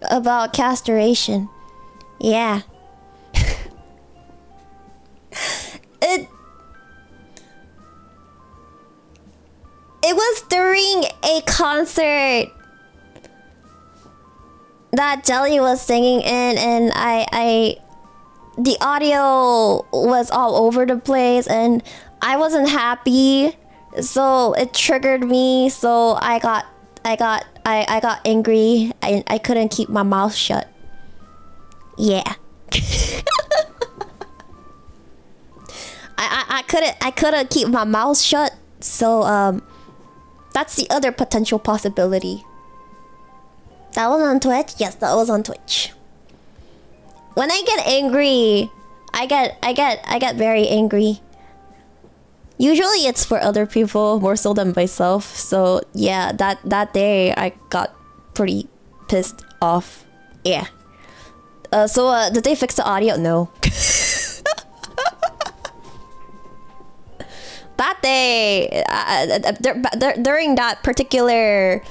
about castration. Yeah. It was during a concert that Jelly was singing in, and the audio was all over the place, and I wasn't happy, so it triggered me. So I got angry. I couldn't keep my mouth shut. Yeah. I couldn't keep my mouth shut. So that's the other potential possibility. That was on Twitch? Yes, that was on Twitch. When I get angry, I get very angry. Usually it's for other people more so than myself. So yeah, that day I got pretty pissed off. Yeah. So did they fix the audio? No. That day, during that particular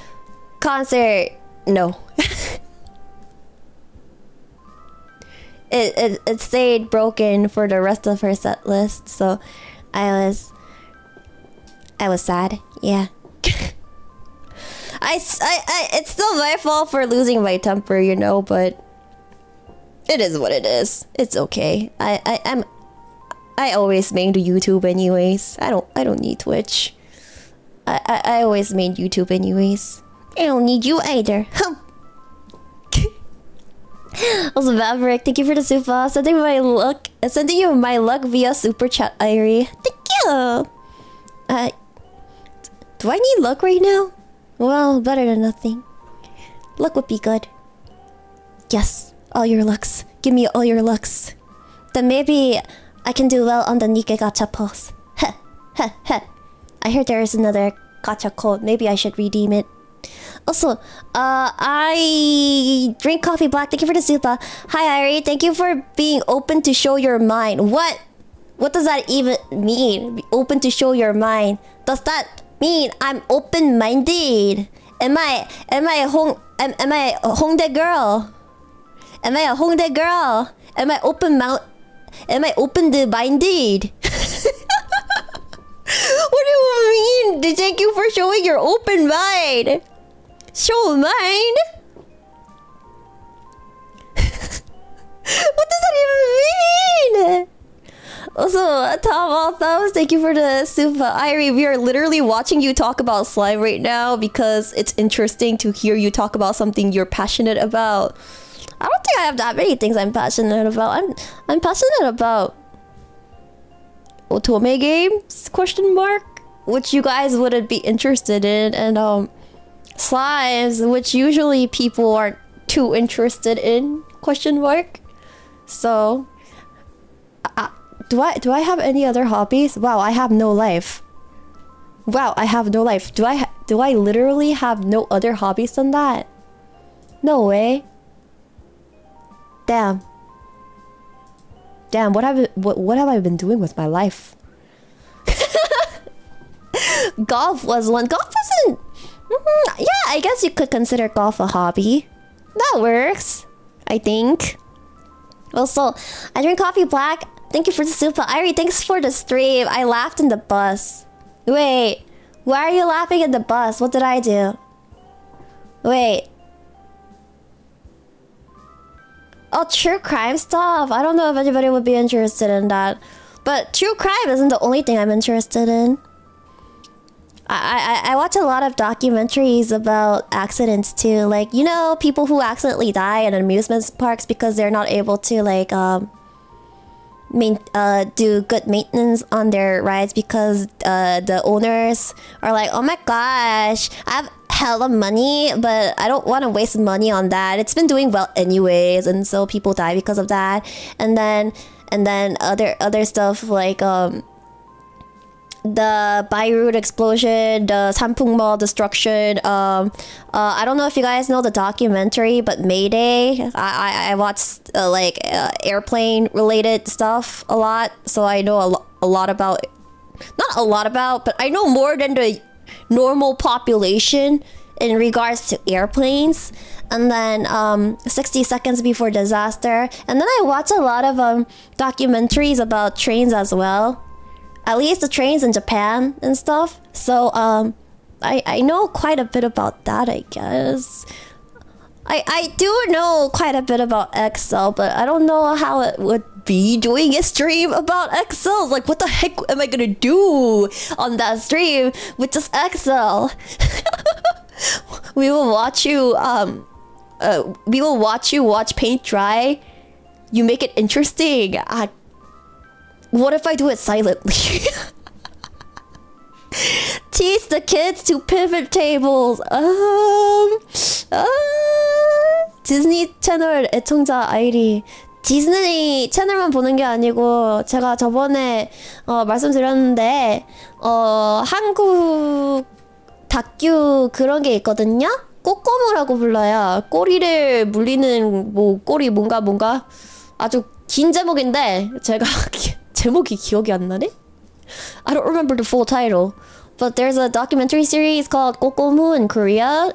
concert, no. It stayed broken for the rest of her set list, so I was sad. Yeah. It's still my fault for losing my temper, you know, but it is what it is. It's okay. I always made YouTube anyways. I don't need Twitch. I always made YouTube anyways. I don't need you either. Also, Maverick, thank you for the super. Sending you my luck via super chat, Airi. Thank you. Do I need luck right now? Well, better than nothing. Luck would be good. Yes, all your lucks. Give me all your lucks. Then maybe I can do well on the Nikke gacha pulse. Heh, heh, heh. I heard there is another gacha code. Maybe I should redeem it. Also, I drink coffee black. Thank you for the super. Hi, Airi. Thank you for being open to show your mind. What does that even mean? Be open to show your mind. Does that mean I'm open-minded. Am I a Hongdae girl? Am I a Hongdae girl? Am I open-minded? What do you mean? Thank you for showing your open mind. Show mind? What does that even mean? Also, Tom Thumbs, thank you for the super. Airi, we are literally watching you talk about slime right now because it's interesting to hear you talk about something you're passionate about. I don't think I have that many things I'm passionate about. I'm passionate about otome games, question mark, which you guys wouldn't be interested in, and slimes, which usually people aren't too interested in, question mark. So do I have any other hobbies? Wow, I have no life. Wow, I have no life. Do I literally have no other hobbies than that? No way. Damn, what have I been doing with my life? Golf was one. Golf isn't. Yeah, I guess you could consider golf a hobby. That works, I think. Also, I drink coffee black. Thank you for the super. Airi, thanks for the stream. I laughed in the bus. Wait, why are you laughing in the bus? What did I do? Wait. Oh, true crime stuff. I don't know if anybody would be interested in that. But true crime isn't the only thing I'm interested in. I watch a lot of documentaries about accidents too. Like, you know, people who accidentally die in amusement parks because they're not able to like do good maintenance on their rides because the owners are like, oh my gosh, I have hella money, but I don't want to waste money on that. It's been doing well anyways, and so people die because of that. And then other stuff like the Beirut explosion, the Sanpungmall destruction. I don't know if you guys know the documentary, but Mayday. I watched airplane related stuff a lot, so I know a lot about. Not a lot about, but I know more than the normal population in regards to airplanes. And then 60 seconds before disaster. And then I watch a lot of documentaries about trains as well. At least the trains in Japan and stuff. So I know quite a bit about that, I guess. I do know quite a bit about Excel, but I don't know how it would be doing a stream about Excel. Like, what the heck am I gonna do on that stream with just Excel? We will watch you watch paint dry. You make it interesting. What if I do it silently? Teach the kids to pivot tables. 디즈니 채널 애청자 아이리. 디즈니 채널만 보는 게 아니고 제가 저번에 말씀드렸는데 한국 다큐 그런 게 있거든요. 꼬꼬무라고 불러요. 꼬리를 물리는 뭐 꼬리 뭔가 아주 긴 제목인데 제가 제목이 기억이 안 나네? I don't remember the full title. But there's a documentary series called 꼬꼬무 in Korea.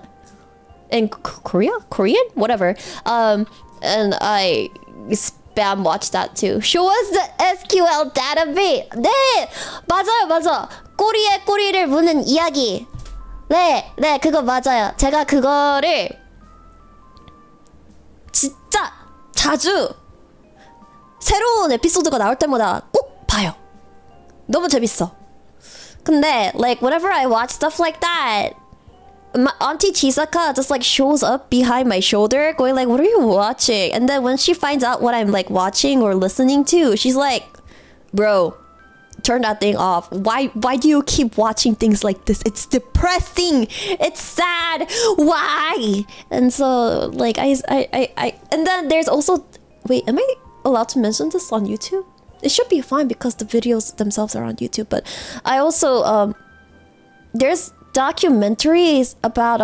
In Korea? Korean? Whatever. And I spam watched that too. Show us the SQL database. 네! 맞아. 꼬리에 꼬리를 무는 이야기. 네, 그거 맞아요. 제가 그거를 진짜 자주 새로운 에피소드가 나올 때마다 꼭 봐요. 너무 재밌어. 근데 like whenever I watch stuff like that, my auntie Chisaka just like shows up behind my shoulder going like, what are you watching? And then when she finds out what I'm like watching or listening to, she's like, bro, turn that thing off. Why do you keep watching things like this? It's depressing. It's sad. Why? And so like I and then there's also, wait, am I allowed to mention this on YouTube? It should be fine because the videos themselves are on YouTube. But I also there's documentaries about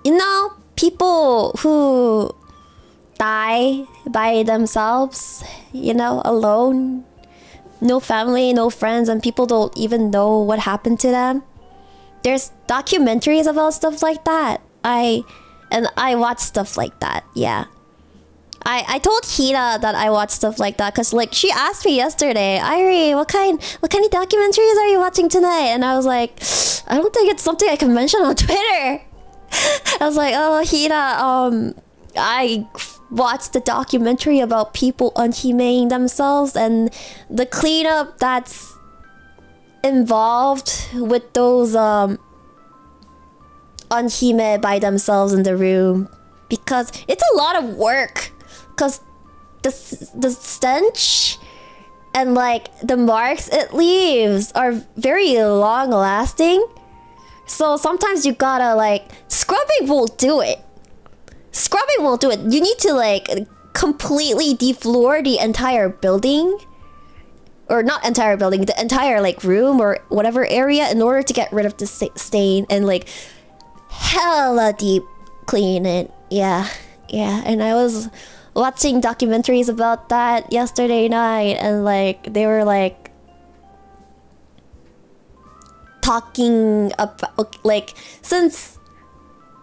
you know, people who die by themselves, you know, alone no family, no friends, and people don't even know what happened to them. There's documentaries about stuff like that. I watch stuff like that. Yeah. I told Hina that I watch stuff like that because like she asked me yesterday, Airi, what kind of documentaries are you watching tonight? And I was like, I don't think it's something I can mention on Twitter. I was like, oh Hina, I watched the documentary about people unhumaning themselves and the cleanup that's involved with those unhime by themselves in the room, because it's a lot of work, because the stench and like the marks it leaves are very long lasting. So sometimes you gotta like, scrubbing won't do it. You need to like completely defloor the entire building, or not entire building, the entire like room or whatever area in order to get rid of the stain and like hella deep clean it. Yeah. And I was watching documentaries about that yesterday night, and like they were like talking about like, since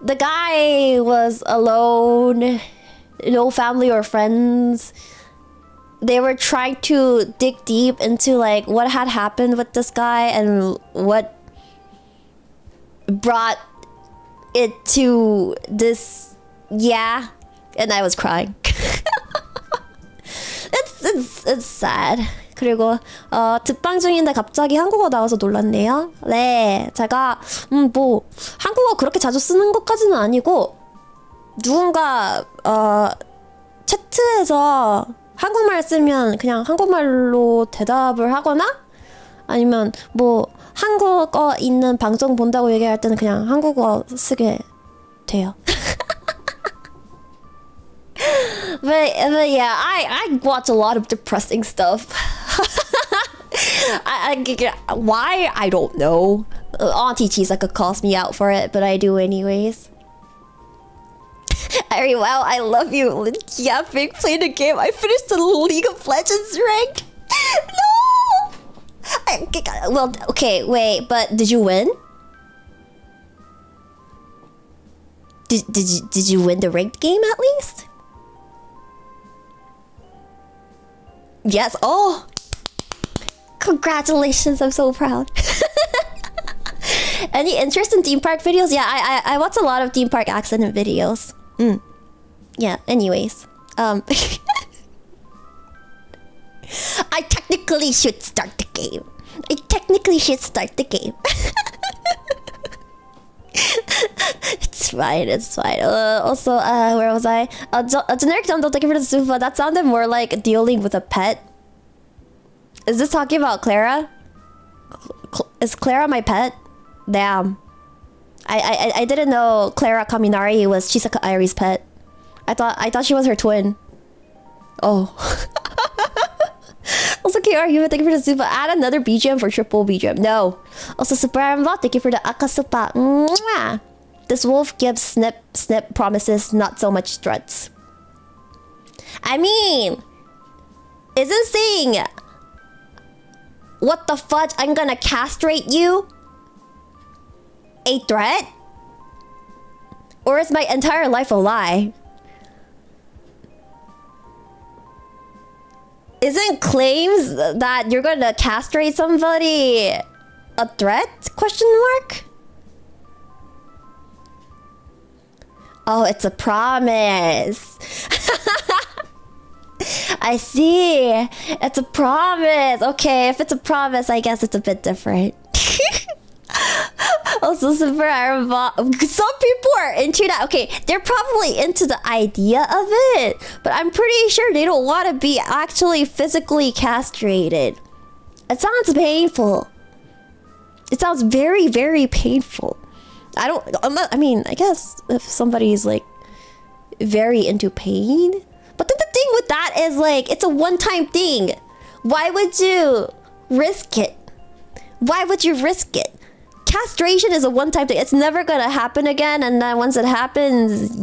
the guy was alone, no family or friends, they were trying to dig deep into like what had happened with this guy and what brought it to this. Yeah, and I was crying. it's sad. 그리고 듣방 중인데 갑자기 한국어 나와서 놀랐네요. 네, 제가 뭐 한국어 그렇게 자주 쓰는 것까지는 아니고, 누군가 채트에서 한국말 쓰면 그냥 한국말로 대답을 하거나, 아니면 뭐 한국어 있는 방송 본다고 얘기할 때는 그냥 한국어 쓰게 돼요. But yeah, I watch a lot of depressing stuff. Why? I don't know. Auntie Chisaka calls me out for it, but I do anyways. Airi, wow, I love you. Yapping, playing a game. I finished the League of Legends rank. No! Well, okay, wait, but did you win? Did you win the ranked game at least? Yes. Oh, congratulations! I'm so proud. Any interest in theme park videos? Yeah, I watch a lot of theme park accident videos. Yeah. Anyways, I technically should start the game. It's fine. Also, where was I? Generic Jumbo, thank you for the Sufa. That sounded more like dealing with a pet. Is this talking about Clara? Is Clara my pet? Damn. I didn't know Clara Kaminari was Chisaka Airi's pet. I thought she was her twin. Oh. Also, cute argument, thank you for the Supa. Add another BGM for triple BGM. No. Also, Super Armbot, thank you for the Akasupa. Mwah. This wolf gives snip promises, not so much threats. I mean, isn't saying what the fudge, I'm gonna castrate you a threat? Or is my entire life a lie? Isn't claims that you're gonna castrate somebody a threat? Question mark? Oh, it's a promise. I see. It's a promise. Okay, if it's a promise, I guess it's a bit different. Also, super Iron Some people are into that. Okay, they're probably into the idea of it, but I'm pretty sure they don't want to be actually physically castrated. It sounds painful. It sounds very, very painful. I mean, I guess if somebody's like very into pain, but then the thing with that is like, it's a one-time thing. Why would you risk it? Why would you risk it? Castration is a one-time thing. It's never gonna happen again, and then once it happens,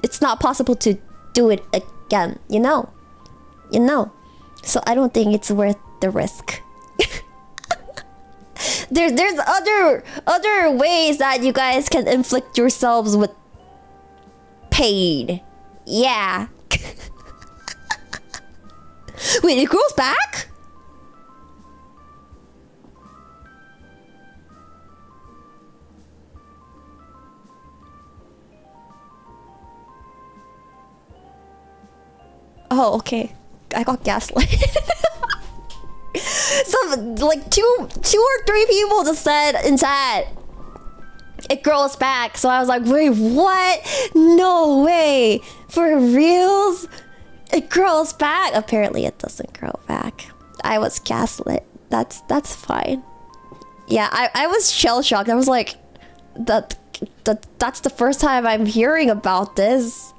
it's not possible to do it again. You know. So I don't think it's worth the risk. There's other ways that you guys can inflict yourselves with pain. Yeah. Wait, it grows back? Oh, okay. I got gaslit. So, like, two or three people just said in chat, it grows back. So I was like, wait, what? No way. For reals? It grows back. Apparently it doesn't grow back. I was gaslit. That's fine. Yeah, I was shell-shocked. I was like, that's the first time I'm hearing about this.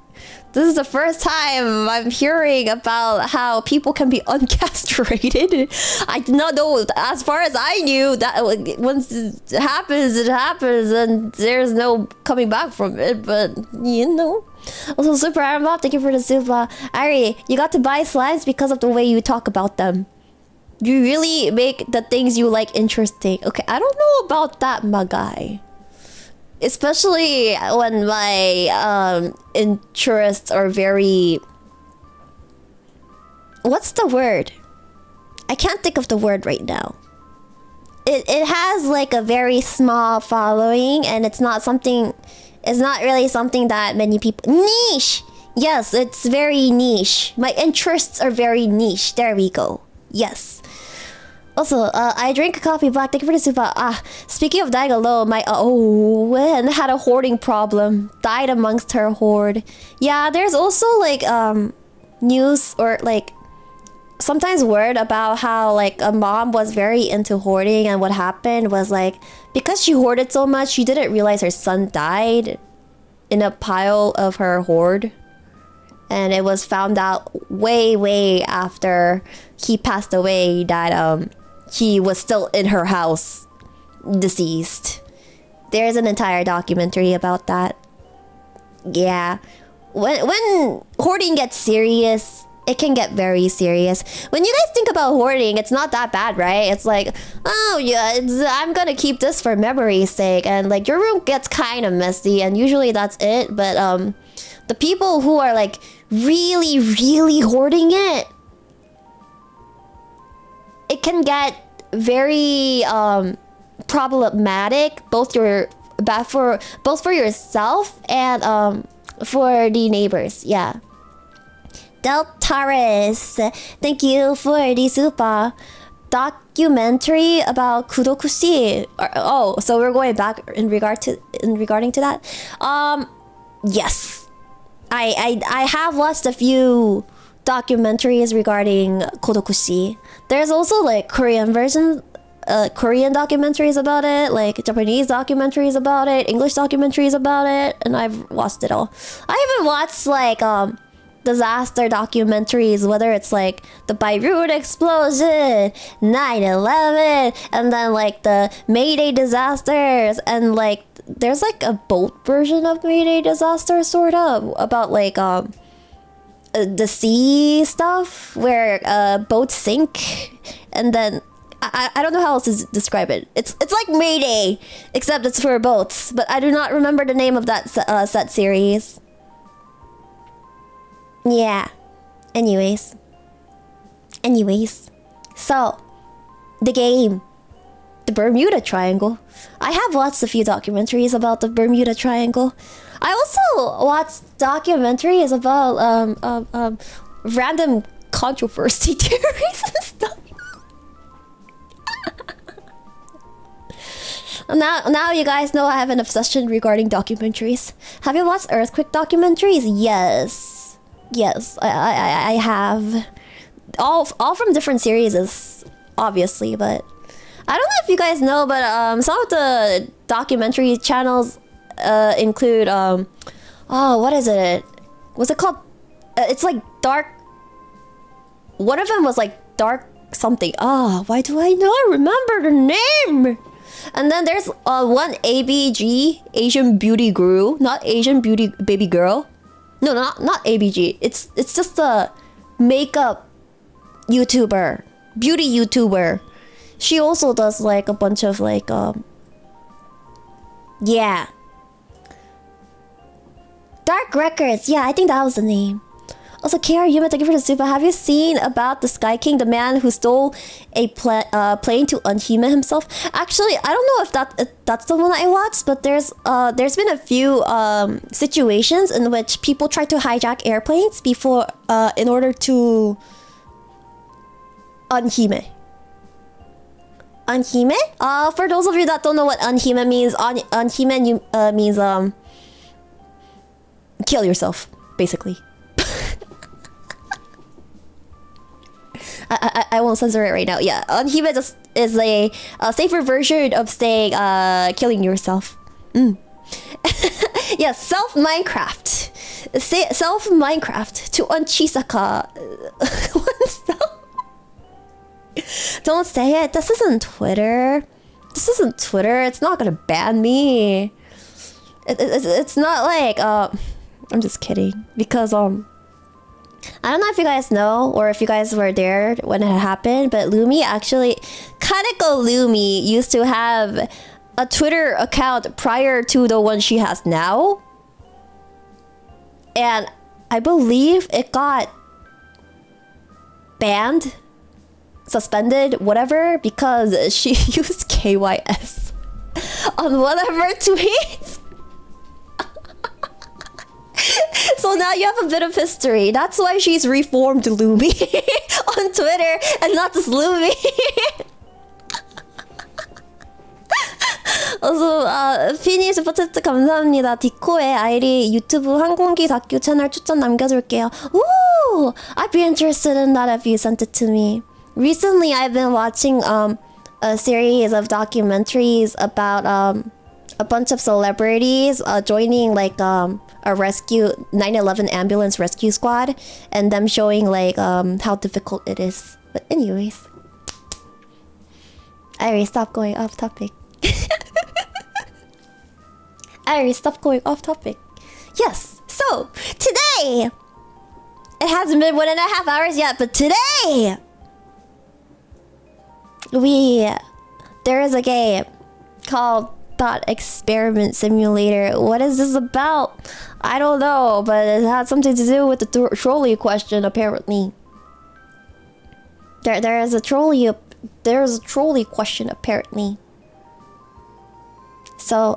This is the first time I'm hearing about how people can be uncastrated. I did not know. As far as I knew, that once it happens, and there's no coming back from it. But you know. Also, Super Iron Bob, thank you for the super. Airi, you got to buy slimes because of the way you talk about them. You really make the things you like interesting. Okay, I don't know about that, my guy. Especially when my interests are very... What's the word? I can't think of the word right now. It has like a very small following, and it's not something... It's not really something that many people... Niche! Yes, it's very niche. My interests are very niche. There we go. Yes. Also, I drink coffee black. Thank you for the super. Speaking of dying alone, my and had a hoarding problem. Died amongst her hoard. Yeah, there's also like news or like sometimes word about how like a mom was very into hoarding, and what happened was like because she hoarded so much, she didn't realize her son died in a pile of her hoard, and it was found out way after he passed away that he was still in her house, deceased. There's an entire documentary about that. Yeah. When hoarding gets serious, it can get very serious. When you guys think about hoarding, it's not that bad, right? It's like, oh yeah, I'm gonna keep this for memory's sake. And like your room gets kind of messy, and usually that's it. But the people who are like really hoarding it, it can get very problematic, both for yourself and for the neighbors. Yeah. Deltaris, thank you for the super documentary about Kudokushi. Oh, so we're going back regarding to that. Yes, I have watched a few documentaries regarding Kodokushi. There's also like Korean versions, Korean documentaries about it, like Japanese documentaries about it, English documentaries about it, and I've watched it all. I haven't watched like disaster documentaries, whether it's like the Beirut explosion, 9/11, and then like the Mayday disasters, and like there's like a boat version of Mayday disaster sort of about like the sea stuff where boats sink, and then I don't know how else to describe it. It's like Mayday, except it's for boats, but I do not remember the name of that set series. Yeah. Anyways, so the game, the Bermuda Triangle. I have watched a few documentaries about the Bermuda Triangle. I also watched documentaries about random controversy theories and stuff. Now you guys know I have an obsession regarding documentaries. Have you watched earthquake documentaries? Yes, I have. All from different series, obviously, but I don't know if you guys know, but some of the documentary channels include what is it? What's it called? It's like dark. One of them was like dark something. Why do I not remember the name? And then there's one ABG, Asian Beauty Guru, not Asian Beauty Baby Girl. No, not ABG. It's just a makeup YouTuber, beauty YouTuber. She also does like a bunch of like yeah. Dark Records. Yeah, I think that was the name. Also, Kara, you meant to give her the super. Have you seen about the Sky King, the man who stole a plane to unhuman himself? Actually, I don't know if that's the one I watched, but there's been a few situations in which people try to hijack airplanes before in order to unhuman. Unhuman? For those of you that don't know what unhuman means, unhuman means kill yourself, basically. I won't censor it right now. Yeah, unhuman is a safer version of saying killing yourself. Yeah, self Minecraft. Self Minecraft to Chisaka. Don't say it. This isn't Twitter. This isn't Twitter. It's not gonna ban me. It's not like I'm just kidding, because I don't know if you guys know or if you guys were there when it happened, but Lumi actually, Kaneko Lumi used to have a Twitter account prior to the one she has now. And I believe it got banned, suspended, whatever, because she used KYS on one of her tweets. So now you have a bit of history. That's why she's reformed Lumi on Twitter and not just Lumi. 피니 슈퍼챗 감사합니다. 디코의 아이리 유튜브 항공기 다큐 채널 추천 남겨줄게요. Ooh, I'd be interested in that if you sent it to me. Recently, I've been watching a series of documentaries about a bunch of celebrities joining like a rescue 9/11 ambulance rescue squad, and them showing like how difficult it is. But anyways, Airi, stop going off topic. Airi, stop going off topic. Yes, so today, it hasn't been 1.5 hours yet, but today there is a game called Thought Experiment Simulator. What is this about? I don't know, but it had something to do with the trolley question, apparently. There's a trolley question, apparently. So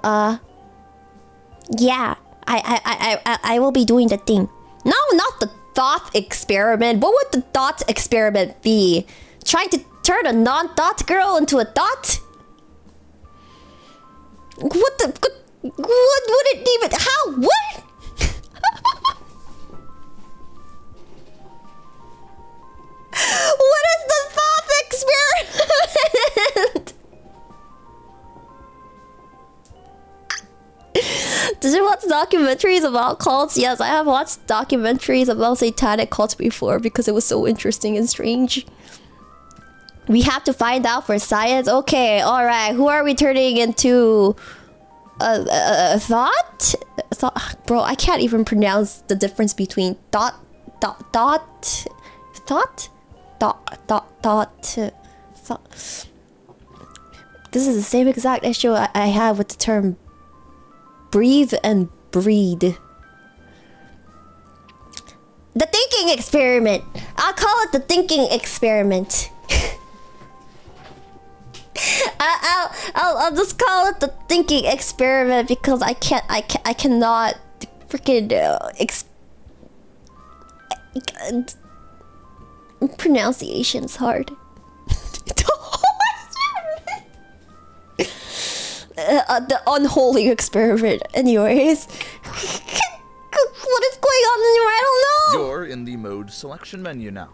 yeah, I will be doing the thing. No, not the thought experiment. What would the thought experiment be? Trying to turn a non-thought girl into a thought? What would it even, how, what? What is the thought experiment? Did you watch documentaries about cults? Yes, I have watched documentaries about satanic cults before because it was so interesting and strange. We have to find out for science. Okay, all right. Who are we turning into? Thought? Bro, I can't even pronounce the difference between thought. This is the same exact issue I have with the term breathe and breed. The thinking experiment. I'll call it the thinking experiment. I'll just call it the thinking experiment because I cannot freaking pronunciation's hard. The unholy experiment. Anyways, what is going on anymore? I don't know. You're in the mode selection menu now.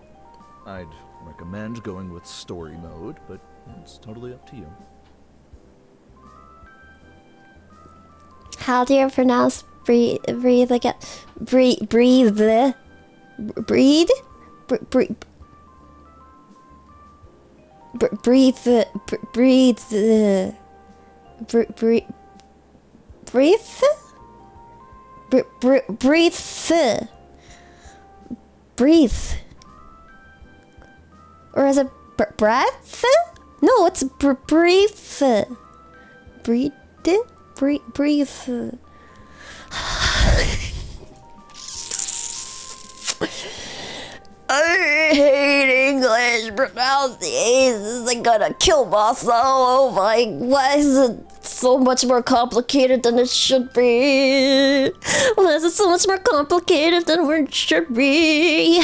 I'd recommend going with story mode, but it's totally up to you. How do you pronounce breathe again? Breathe. Breathe. Breathe. Or is it breath? No, it's brief. Breathe? Breathe. I hate English pronunciations. I'm gonna kill myself. Oh my, why is it so much more complicated than it should be? Why is it so much more complicated than it should be?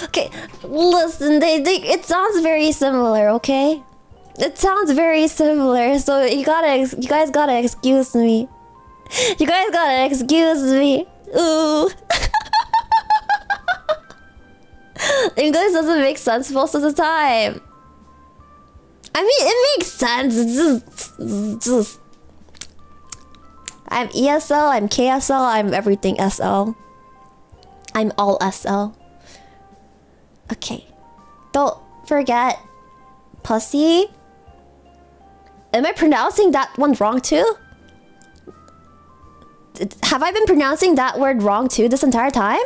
Okay, listen, it sounds very similar, okay? It sounds very similar, so you guys gotta excuse me. You guys gotta excuse me. Ooh. English doesn't make sense most of the time. I mean, it makes sense. It's just I'm ESL, I'm KSL, I'm everything SL. I'm all SL. Okay. Don't forget pussy. Am I pronouncing that one wrong too? Have I been pronouncing that word wrong too this entire time?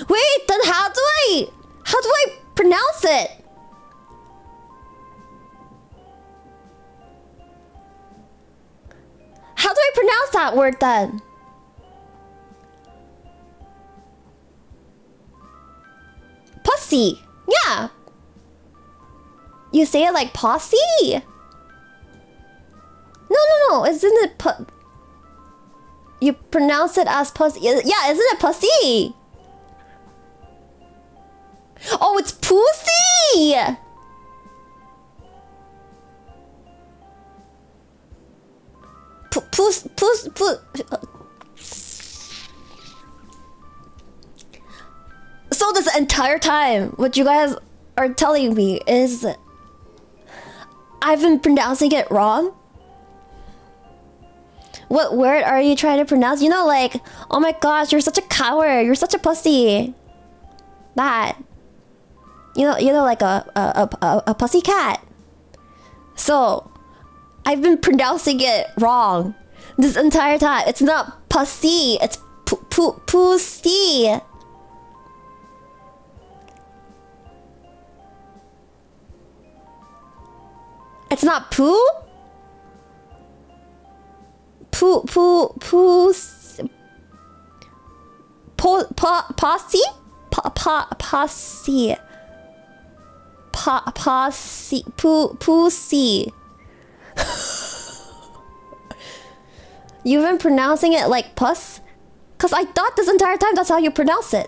Wait, then how do I pronounce it? How do I pronounce that word then? Pussy. Yeah. You say it like posse? No, isn't it you pronounce it as pussy? Yeah, isn't it pussy? Oh, it's pussy! Puss. So this entire time, what you guys are telling me is I've been pronouncing it wrong? What word are you trying to pronounce? You know, like, oh my gosh, you're such a coward. You're such a pussy. That. You know, like a pussy cat. So, I've been pronouncing it wrong this entire time. It's not pussy. It's pussy. It's not poo? Posse? Pussy. You've been pronouncing it like puss? Cause I thought this entire time that's how you pronounce it.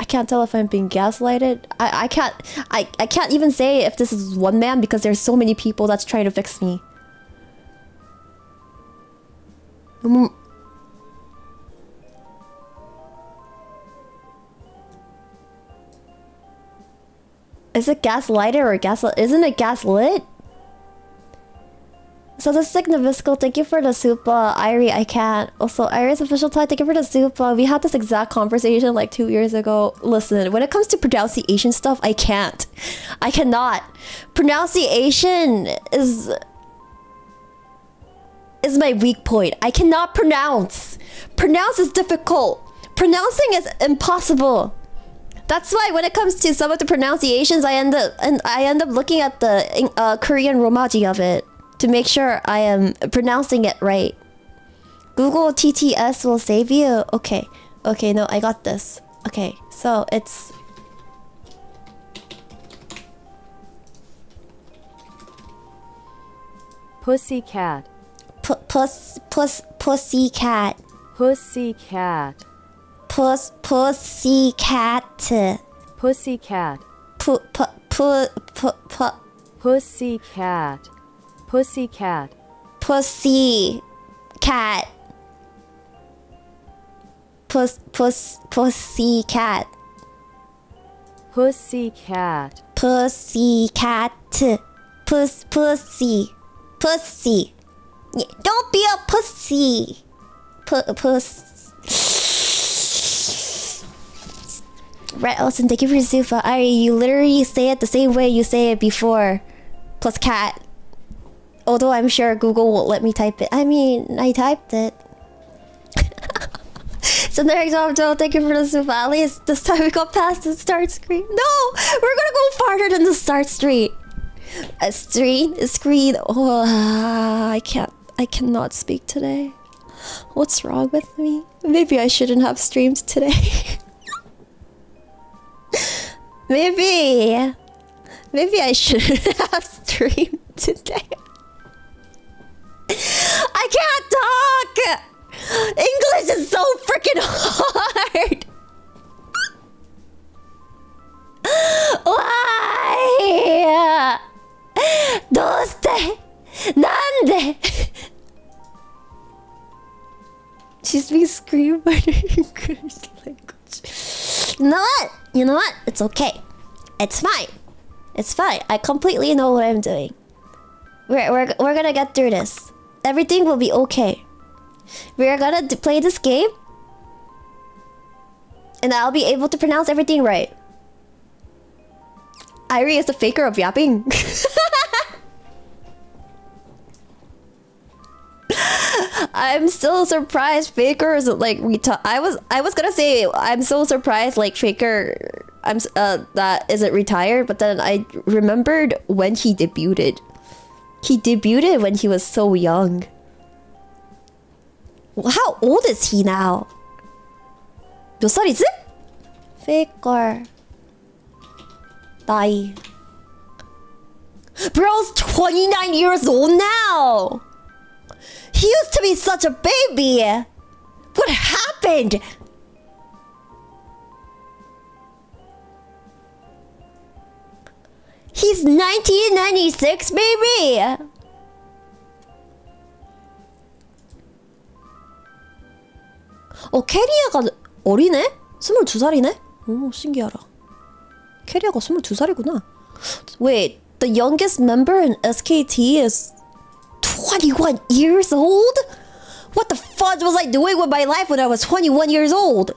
I can't tell if I'm being gaslighted. I can't even say if this is one man because there's so many people that's trying to fix me. Is it gaslighted or gaslit? Isn't it gaslit? So the Signivisco, thank you for the super. Airi, I can't. Also, Airi's official tie, thank you for the super. We had this exact conversation like 2 years ago. Listen, when it comes to pronunciation stuff, I can't. I cannot. Pronunciation is my weak point. I cannot pronounce. Pronounce is difficult. Pronouncing is impossible. That's why when it comes to some of the pronunciations, I end up looking at the Korean romaji of it to make sure I am pronouncing it right. Google TTS will save you. Okay, no, I got this. Okay, so it's pussycat. Pussycat. Pussycat. Pussycat. Pussycat. Pussycat. Pussycat. Pussycat. Pussycat. Pussycat. Pussycat. Pussy. Don't be a pussy. Red Elson, thank you for super. Airi, you literally say it the same way you say it before. Plus cat. Although I'm sure Google won't let me type it. I mean, I typed it. Generic job, Joe. Thank you for the soup. At least this time we got past the start screen. No! We're gonna go farther than the start screen. A screen. Oh, I cannot speak today. What's wrong with me? Maybe I shouldn't have streamed today. Maybe I shouldn't have streamed today. I can't talk! English is so freaking hard! Why? どうして? なんで? She speaks scream by English language. You know what? It's okay. It's fine. It's fine. I completely know what I'm doing. We're gonna get through this. Everything will be okay. We're gonna play this game, and I'll be able to pronounce everything right. Airi is the faker of yapping. I'm still surprised Faker isn't like I was gonna say I'm so surprised like Faker that isn't retired, but then I remembered when he debuted. He debuted when he was so young. Well, how old is he now? 몇 살이지? Faker. 나이. Bro's 29 years old now! He used to be such a baby! What happened? He's 1996, baby! 캐리어가 어리네? 22살이네? 오, 신기하다. 캐리어가 22살이구나. Wait, the youngest member in SKT is 21 years old? What the fudge was I doing with my life when I was 21 years old?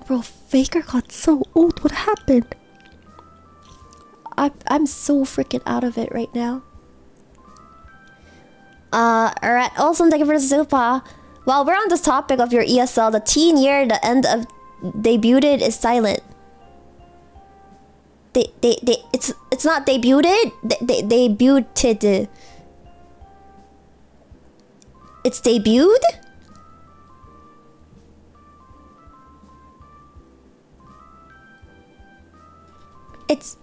Bro, Faker got so old. What happened? I'm so freaking out of it right now. Alright, awesome, thank you for the super. While we're on this topic of your ESL, the teen year, the end of debuted is silent. It's not debuted. Debuted. It's debuted. It's.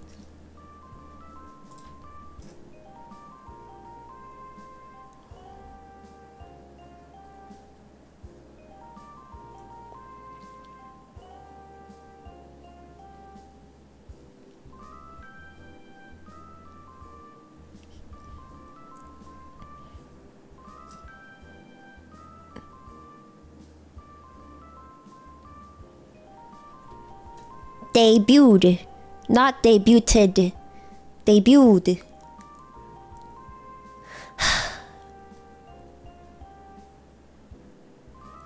Debuted, not debuted. Debuted.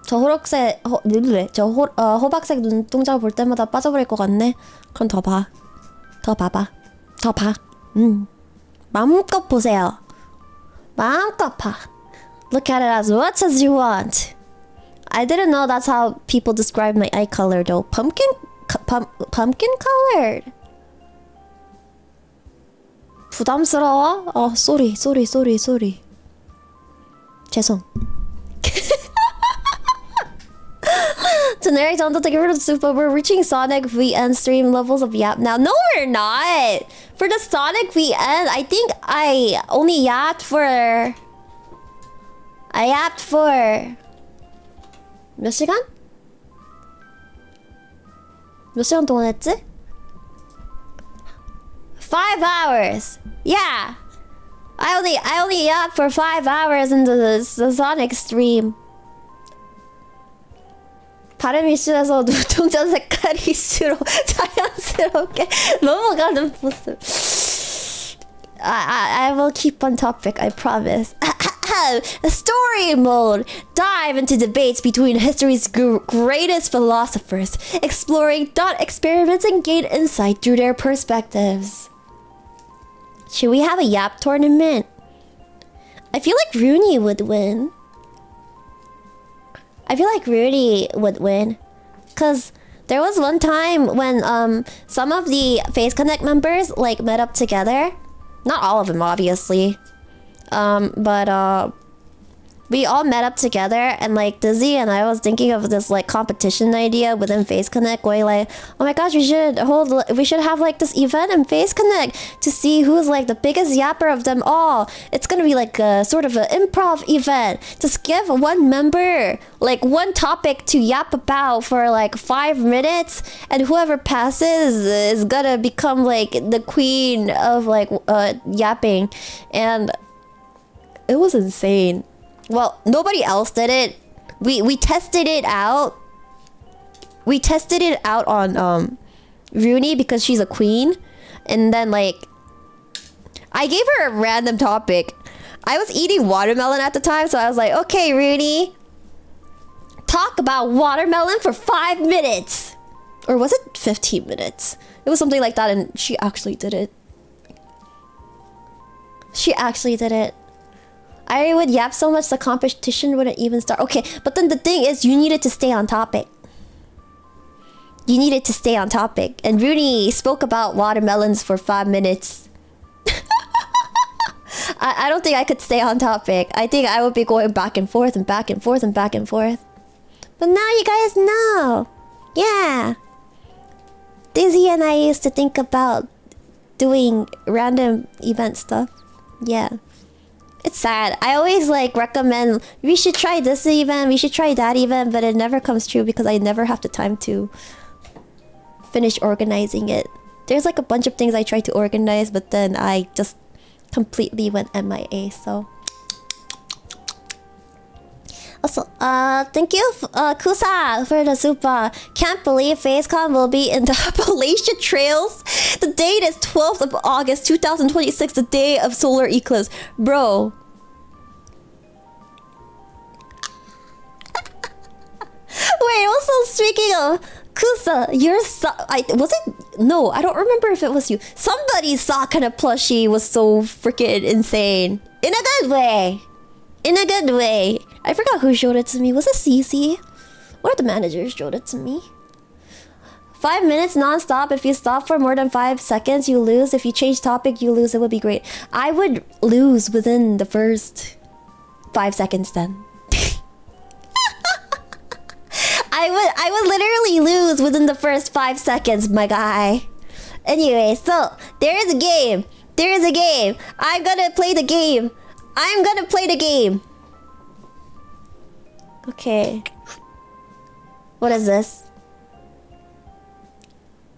저 호박색 눈동자 볼 때마다 빠져버릴 것 같네. 그럼 더 봐. 더 봐봐. 더 봐. 마음껏 보세요. 마음껏 봐. Look at it as much as you want. I didn't know that's how people describe my eye color though. Pumpkin colored. 부담스러워? sorry. 죄송. Generic don't take it super. We're reaching Sonic VN stream levels of Yap now. No, we're not. For the Sonic VN, I think I only yapped for 몇 시간? 몇 시간 동안 했지? 5 hours. Yeah. I only yapped for 5 hours in the Sonic stream. 발음 이슈에서 눈동자 색깔 이슈로 자연스럽게 넘어가는 모습. I will keep on topic, I promise. Story mode. Dive into debates between history's greatest philosophers, exploring thought experiments and gain insight through their perspectives. Should we have a yap tournament? I feel like Rooney would win. I feel like Rudy would win. Cause there was one time when some of the Face Connect members like met up together. Not all of them, obviously. But we all met up together, and like Dizzy and I was thinking of this like competition idea within Face Connect, going like, oh my gosh, we should have like this event in Face Connect to see who's like the biggest yapper of them all. It's gonna be like a sort of an improv event. Just give one member like one topic to yap about for like 5 minutes, and whoever passes is gonna become like the queen of like yapping. And it was insane. Well, nobody else did it. We tested it out. We tested it out on Rooney because she's a queen. And then like I gave her a random topic. I was eating watermelon at the time, so I was like, okay, Rooney, talk about watermelon for 5 minutes. Or was it 15 minutes? It was something like that, and she actually did it. She actually did it. I would yap so much the competition wouldn't even start. Okay, but then the thing is, you needed to stay on topic. You needed to stay on topic. And Rooney spoke about watermelons for 5 minutes. I don't think I could stay on topic. I think I would be going back and forth and back and forth and back and forth. But now you guys know. Yeah. Dizzy and I used to think about doing random event stuff. Yeah. It's sad. I always like recommend we should try this event, we should try that event, but it never comes true because I never have the time to finish organizing it. There's like a bunch of things I try to organize, but then I just completely went MIA. So also, thank you, Kusa, for the super. Can't believe FaceCon will be in the Appalachian Trails. The date is 12th of August, 2026, the day of solar eclipse. Bro. Wait, also speaking of Kusa, your was it? No, I don't remember if it was you. Somebody's sock kind of plushie was so freaking insane. In a good way. In a good way. I forgot who showed it to me. Was it Cece? One of the managers showed it to me. 5 minutes non-stop. If you stop for more than 5 seconds, you lose. If you change topic, you lose. It would be great. I would lose within the first 5 seconds then. I would literally lose within the first 5 seconds, my guy. Anyway, so there is a game. There is a game. I'm gonna play the game. I'm gonna play the game. Okay. What is this?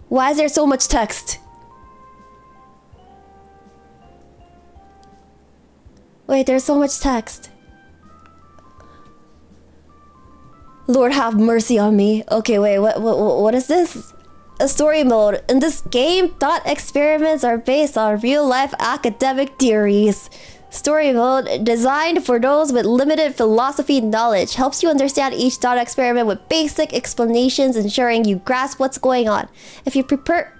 Why is there so much text? Wait, there's so much text. Lord have mercy on me. Okay, wait, what is this? A story mode. In this game, thought experiments are based on real-life academic theories. Story mode, designed for those with limited philosophy knowledge, helps you understand each thought experiment with basic explanations, ensuring you grasp what's going on. If you prefer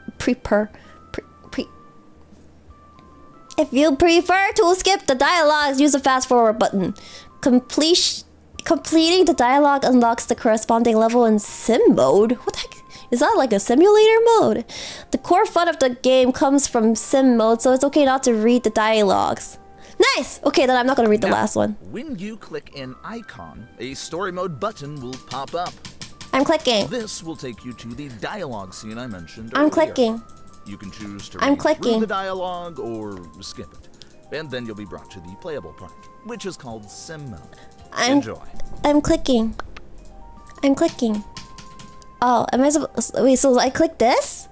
to skip the dialogues, use the fast forward button. Completing the dialogue unlocks the corresponding level in sim mode. What the heck? Is that like a simulator mode? The core fun of the game comes from sim mode, so it's okay not to read the dialogues. Nice! Okay, then I'm not gonna read the last one. When you click an icon, a story mode button will pop up. I'm clicking. This will take you to the dialogue scene I mentioned I'm earlier. clicking. You can choose to read through the dialogue or skip it. And then you'll be brought to the playable part, which is called sim mode. Enjoy. I'm clicking. I'm clicking. Oh, am I supposed... Wait, so I click this?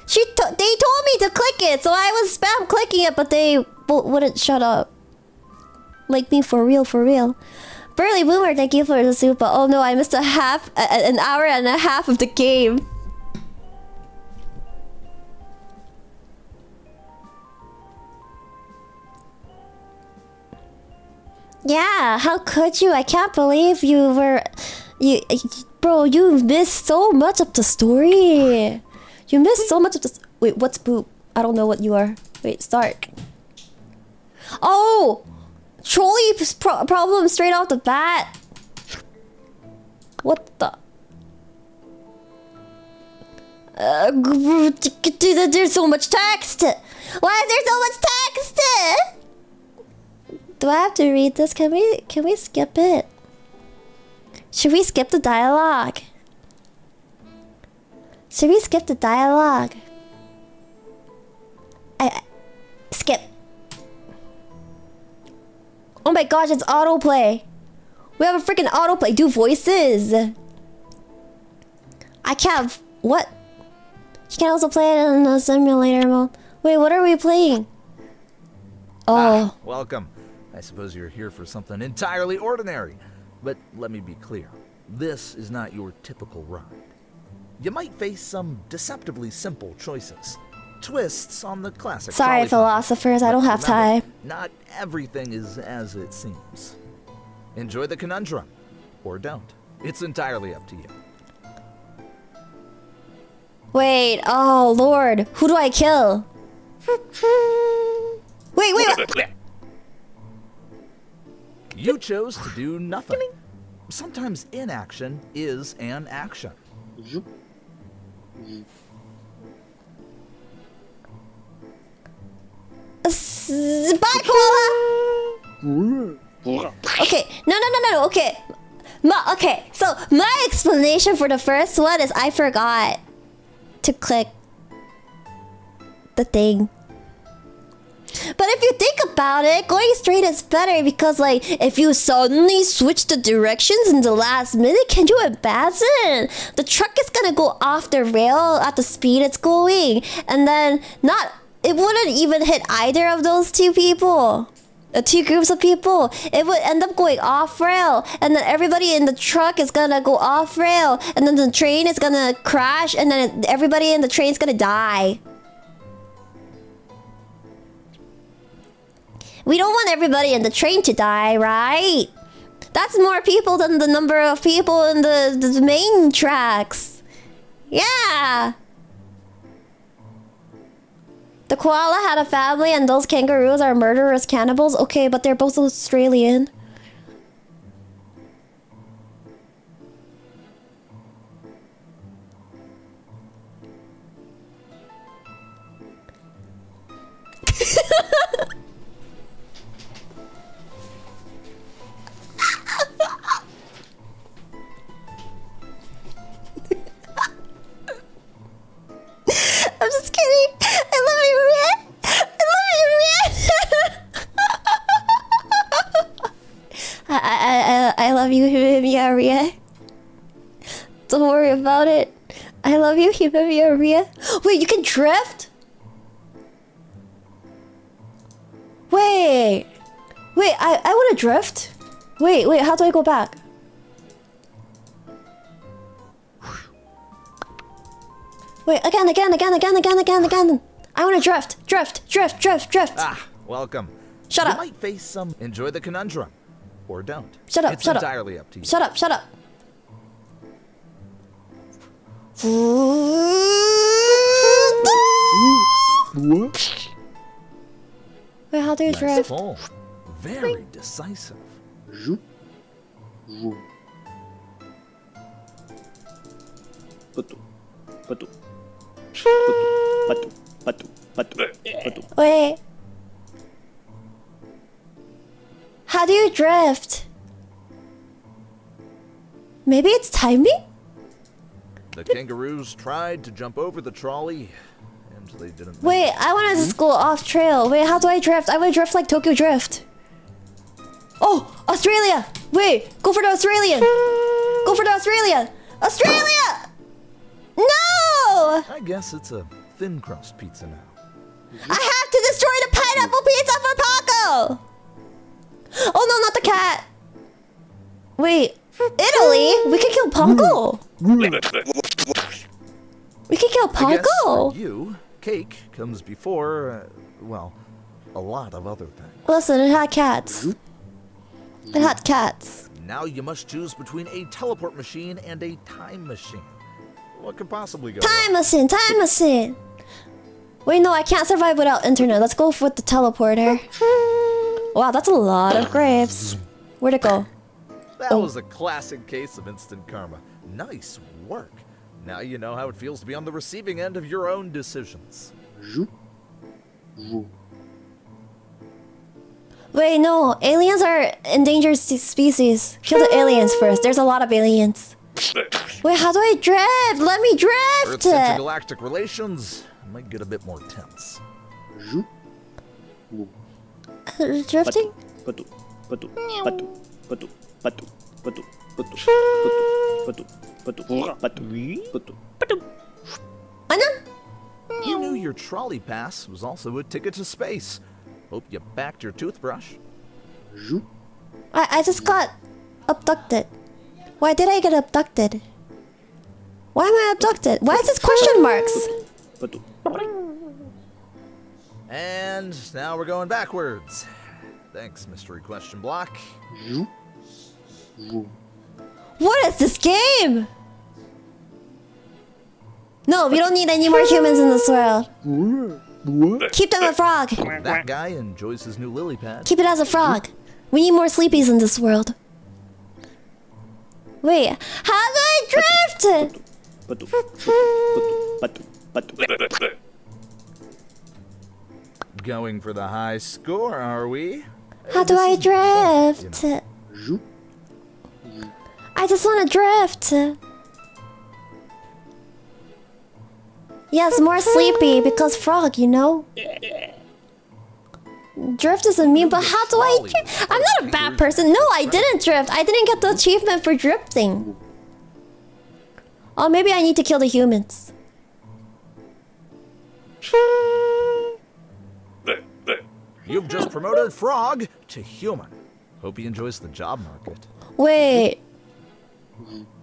They told me to click it, so I was spam clicking it, but they wouldn't shut up. Like me, for real, for real. Burly Boomer, thank you for the super. Oh no, I missed an hour and a half of the game. Yeah, how could you? I can't believe you were... Bro, you missed so much of the story. You missed so much of the... Wait, what's boop? I don't know what you are. Wait, start. Oh! Trolley problem straight off the bat. What the? There's so much text! Why is there so much text? Do I have to read this? Can we skip it? Should we skip the dialogue? Should we skip the dialogue? Skip. Oh my gosh, it's autoplay. We have a freaking autoplay. Do voices. I can't. What? You can also play it in the simulator mode. Wait, what are we playing? Oh. Welcome. I suppose you're here for something entirely ordinary. But let me be clear. This is not your typical ride. You might face some deceptively simple choices. Twists on the classic. Sorry, philosophers, I don't have time. Not everything is as it seems. Enjoy the conundrum, or don't. It's entirely up to you. Wait, oh lord, who do I kill? Wait. You chose to do nothing. Sometimes inaction is an action. Bye, koala! Okay, no, okay. Okay, so my explanation for the first one is I forgot to click the thing. But if you think about it, going straight is better because, like, if you suddenly switch the directions in the last minute, can you imagine? The truck is gonna go off the rail at the speed it's going, and then it wouldn't even hit either of those two people. Two groups of people. It would end up going off rail, and then everybody in the truck is gonna go off rail, and then the train is gonna crash, and then everybody in the train's gonna die. We don't want everybody in the train to die, right? That's more people than the number of people in the main tracks. Yeah. The koala had a family and those kangaroos are murderous cannibals. Okay, but they're both Australian. I'm just kidding. I love you, Red. I love you, Ria. Don't worry about it. I love you, Ria. Wait, you can drift? Wait, I want to drift. Wait, how do I go back? Wait, again. I want to drift. Ah, welcome. Shut up. You might face some. Enjoy the conundrum, or don't. Shut up. It's entirely up to you. Shut up. Wait, how do you drift? Fall. Very decisive. Wait. How do you drift? Maybe it's timing? The kangaroos tried to jump over the trolley, and they didn't. Wait, I want to go off trail. Wait, how do I drift? I would drift like Tokyo Drift. Oh, Australia! Wait, go for the Australian! Australia! No! I guess it's a thin crust pizza now. I have to destroy the pineapple pizza for Paco! Oh no, not the cat! Wait, Italy? We can kill Paco! We can kill I guess Paco! for you, cake comes before, well, a lot of other things. Listen, it had cats. Now you must choose between a teleport machine and a time machine. What could possibly go Time wrong? machine! Wait, no, I can't survive without internet. Let's go with the teleporter. Wow, that's a lot of grapes. Where'd it go? That was a classic case of instant karma. Nice work. Now you know how it feels to be on the receiving end of your own decisions. Wait, no. Aliens are endangered species. Kill the aliens first. There's a lot of aliens. Wait, how do I drift? Let me drift! Earth's intergalactic relations might get a bit more tense. Drifting? You knew your trolley pass was also a ticket to space. Hope you backed your toothbrush. I just got abducted. Why did I get abducted? Why am I abducted? Why is this question marks? And now we're going backwards. Thanks, mystery question block. What is this game? No, we don't need any more humans in this world. Keep them a frog. That guy enjoys his new lily pad. Keep it as a frog. We need more sleepies in this world. Wait, how do I drift? Going for the high score, are we? How do I drift? I just want to drift. Yes, more sleepy because frog, you know? Drift isn't mean, but how do I drift? I'm not a bad person. No, I didn't drift. I didn't get the achievement for drifting. Oh, maybe I need to kill the humans. You've just promoted Frog to human. Hope he enjoys the job market. Wait.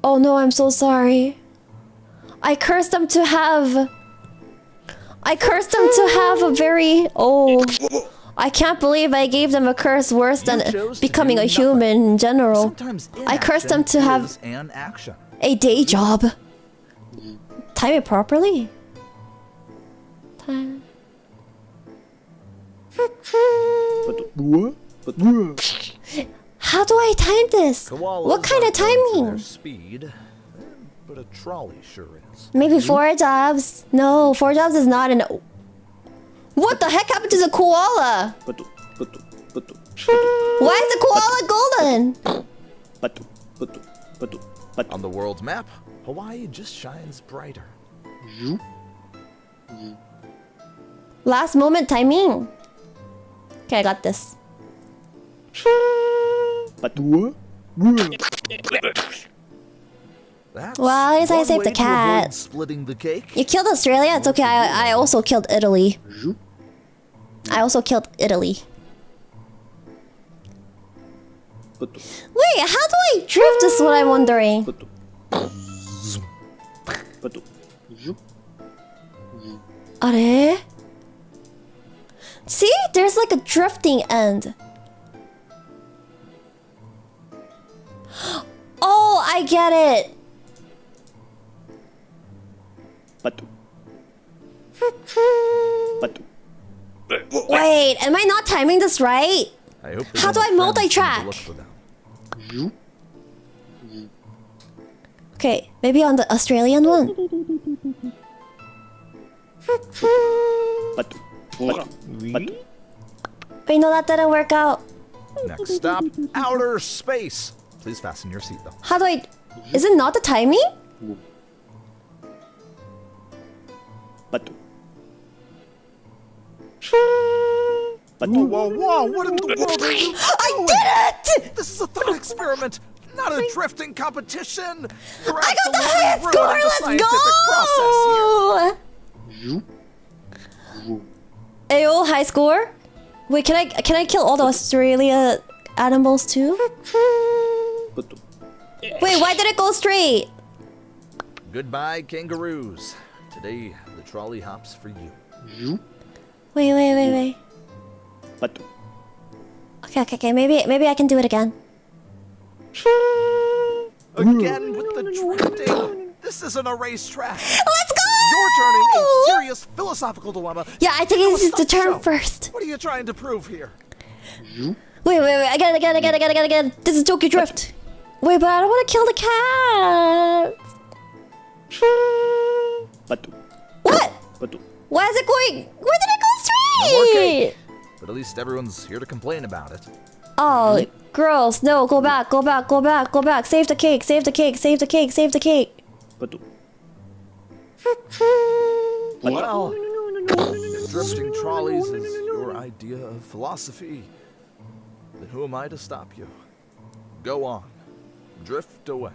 Oh no, I'm so sorry. I cursed them to have a very... Oh. I can't believe I gave them a curse worse than becoming a human in general. I cursed them to have a day job. Time it properly. Time. How do I time this? What kind of timing? Speed, but a trolley sure is. Maybe 4 jobs. No, 4 jobs is not an... What the heck happened to the koala? Why is the koala golden? On the world's map, Hawaii just shines brighter. Last moment timing. Okay, I got this. Well, at least I saved the cat. Splitting the cake. You killed Australia? It's okay, I also killed Italy. I also killed Italy. Wait, how do I drift is what I'm wondering. Are? See? There's like a drifting end. Oh, I get it. Wait, am I not timing this right? I hope how do I multi-track? Okay, maybe on the Australian one. Wait, no, that didn't work out. Next stop, outer space. Please fasten your seatbelt. How do I... Is it not the timing? Whoa, what in the world are you doing? I did it! This is a thought experiment, not a drifting competition. You're I got the highest ruining score, the let's scientific go! Ayo, high score? Wait, can I kill all the Australia animals too? Wait, why did it go straight? Goodbye, kangaroos. Today, the trolley hops for you. Wait. Okay, maybe I can do it again. Again with the drifting. This isn't a racetrack. Let's go! You're turning a serious philosophical dilemma. Yeah, I think it's to turn first. What are you trying to prove here? Wait, again. This is Tokyo Drift. Wait, but I don't want to kill the cat. What? Why is it going? Where did it go No more straight? cake. But at least everyone's here to complain about it. Oh, girls, no, go back, go back, go back, go back. Save the cake, save the cake, save the cake, save the cake. Well, if drifting trolleys is your idea of philosophy, then who am I to stop you? Go on. Drift away.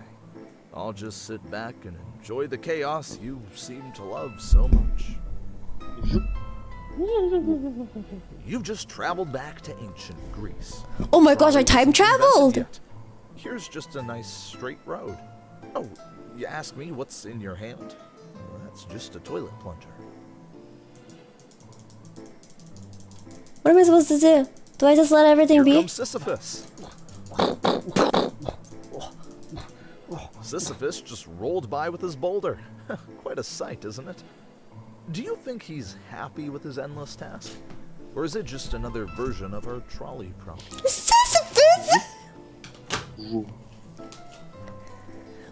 I'll just sit back and enjoy the chaos you seem to love so much. You've just traveled back to ancient Greece. Oh my gosh, I time traveled! Yet. Here's just a nice straight road. Oh, you ask me what's in your hand? Well, that's just a toilet plunger. What am I supposed to do? Do I just let everything Here be? comes Sisyphus. Sisyphus just rolled by with his boulder. Quite a sight, isn't it? Do you think he's happy with his endless task? Or is it just another version of our trolley problem? Sisyphus!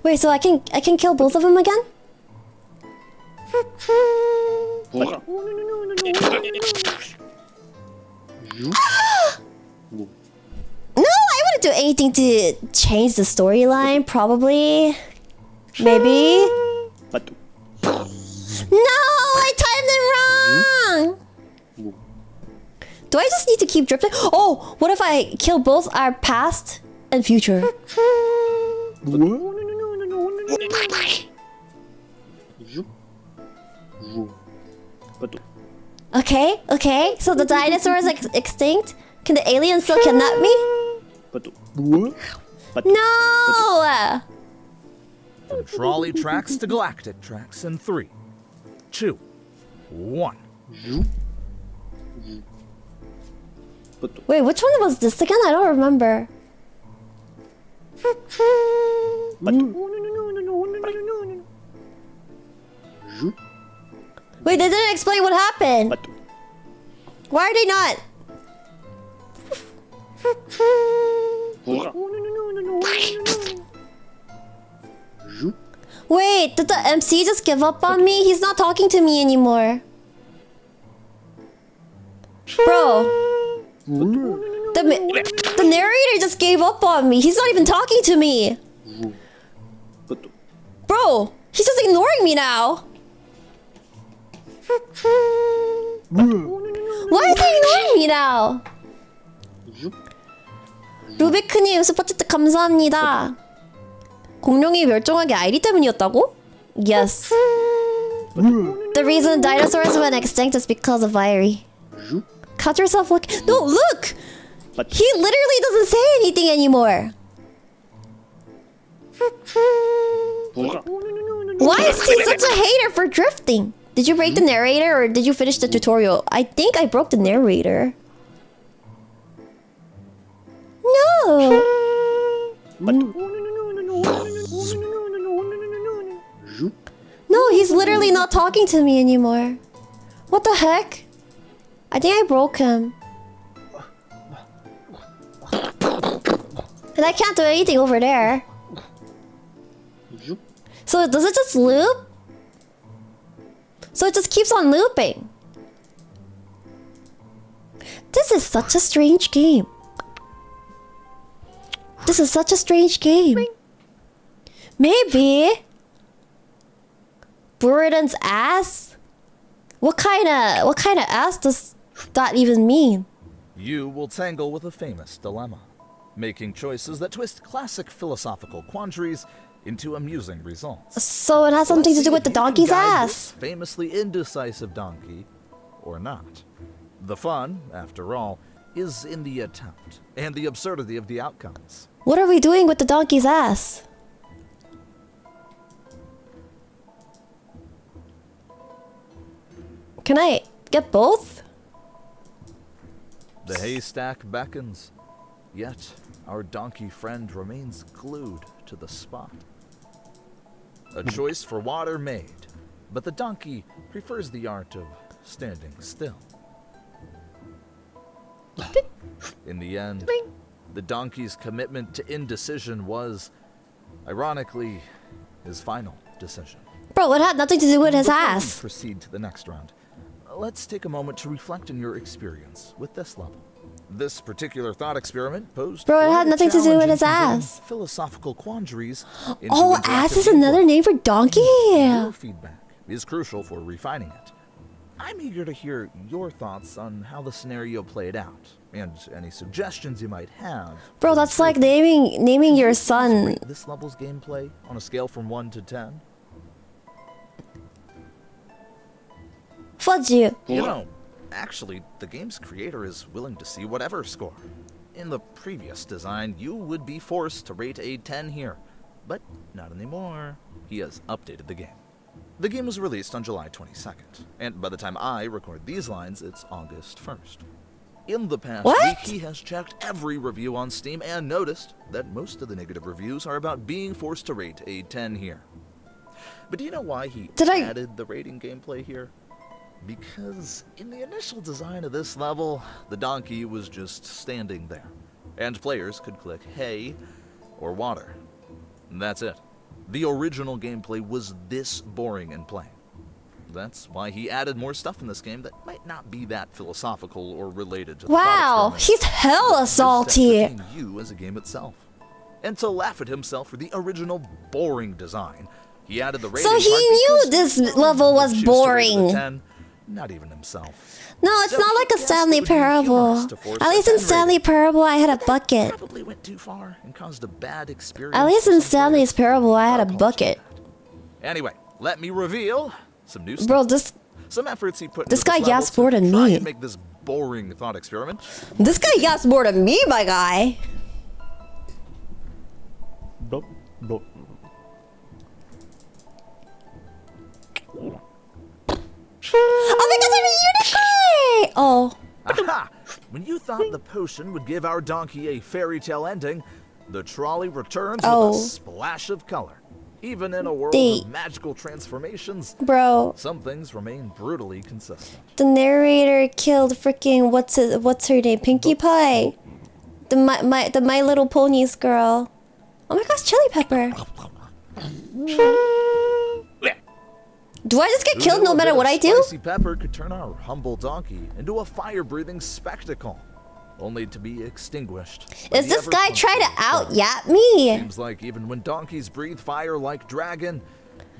Wait, so I can kill both of them again? No, I wouldn't do anything to change the storyline, probably. Maybe. No, I timed it wrong! Do I just need to keep drifting? Oh, what if I kill both our past and future? Okay, okay. So the dinosaur is extinct? Can the aliens still kidnap me? No! From trolley tracks to galactic tracks in 3, 2, 1. Wait, which one was this again? I don't remember. Wait, they didn't explain what happened. Why are they not? Wait, did the MC just give up on me? He's not talking to me anymore. Bro. The narrator just gave up on me. He's not even talking to me. Bro, he's just ignoring me now. Why is he ignoring me now? 루비크님 슈퍼챗 감사합니다. 공룡이 멸종한 게 아이리 때문이었다고? Yes. The reason dinosaurs went extinct is because of Airi. Cut yourself look. No, look! He literally doesn't say anything anymore. Why is he such a hater for drifting? Did you break the narrator or did you finish the tutorial? I think I broke the narrator. No! No, he's literally not talking to me anymore. What the heck? I think I broke him. And I can't do anything over there. So does it just loop? So it just keeps on looping. This is such a strange game. This is such a strange game. Maybe Buridan's ass? What kind of ass does that even mean? You will tangle with a famous dilemma, making choices that twist classic philosophical quandaries into amusing results. So it has something to do with the donkey's ass. Famously indecisive donkey, or not. The fun, after all, is in the attempt and the absurdity of the outcomes. What are we doing with the donkey's ass? Can I get both? The haystack beckons, yet our donkey friend remains glued to the spot. A choice for water made, but the donkey prefers the art of standing still. In the end, the donkey's commitment to indecision was Ironically, his final decision. Bro, it had nothing to do with his Before we ass. proceed to the next round, let's take a moment to reflect on your experience with this level. This particular thought experiment posed Bro, it had quite a nothing to do with challenge in his converting ass. philosophical quandaries into Oh, interactive ass is gameplay. another name for donkey? Your feedback is crucial for refining it. I'm eager to hear your thoughts on how the scenario played out, and any suggestions you might have. Bro, that's like naming your Could you son. rate this level's gameplay on a scale from 1 to 10? Fudge you. You know, actually, the game's creator is willing to see whatever score. In the previous design, you would be forced to rate a 10 here, but not anymore. He has updated the game. The game was released on July 22nd, and by the time I record these lines, it's August 1st. In the past What? week, he has checked every review on Steam and noticed that most of the negative reviews are about being forced to rate a 10 here. But do you know why he added the rating gameplay here? Because in the initial design of this level, the donkey was just standing there, and players could click hay or water. And that's it. The original gameplay was this boring in play. That's why he added more stuff in this game that might not be that philosophical or related to the Wow, thought he's hella salty. experiment. You as a game itself. And to laugh at himself for the original boring design, he added the rating So he part knew because this he level would was choose to rate it a boring. 10, not even himself. No, it's So not he like a guessed Stanley it would be humorous Parable. to force At a least in 10 Stanley rating. Parable, I had a bucket. Probably went too far and caused a bad experience. At least for in some Stanley's players. Parable, I had a I'll bucket. apologize for that. Anyway, let me reveal some new stuff. Bro, this Some efforts he put this into guy level yaps to more than try me. and make this boring thought experiment. guy yaps more than me, my guy. Blup, blup. Oh my god, I'm a unicorn! Oh. Aha! When you thought the potion would give our donkey a fairy tale ending, the trolley returns Oh. with a splash of color. Even in a world They- of magical transformations, Bro, some things remain brutally consistent. the narrator killed freaking what's her name? Pinkie Pie. The My Little Ponies girl. Oh my gosh, Chili Pepper. Do I just get Who killed knew no a matter bit what of I do? Spicy pepper could turn our humble donkey into a fire-breathing spectacle, only to be extinguished. by Is the this guy trying to ever-consuming fire. out-yap me? Seems like even when donkeys breathe fire like dragon,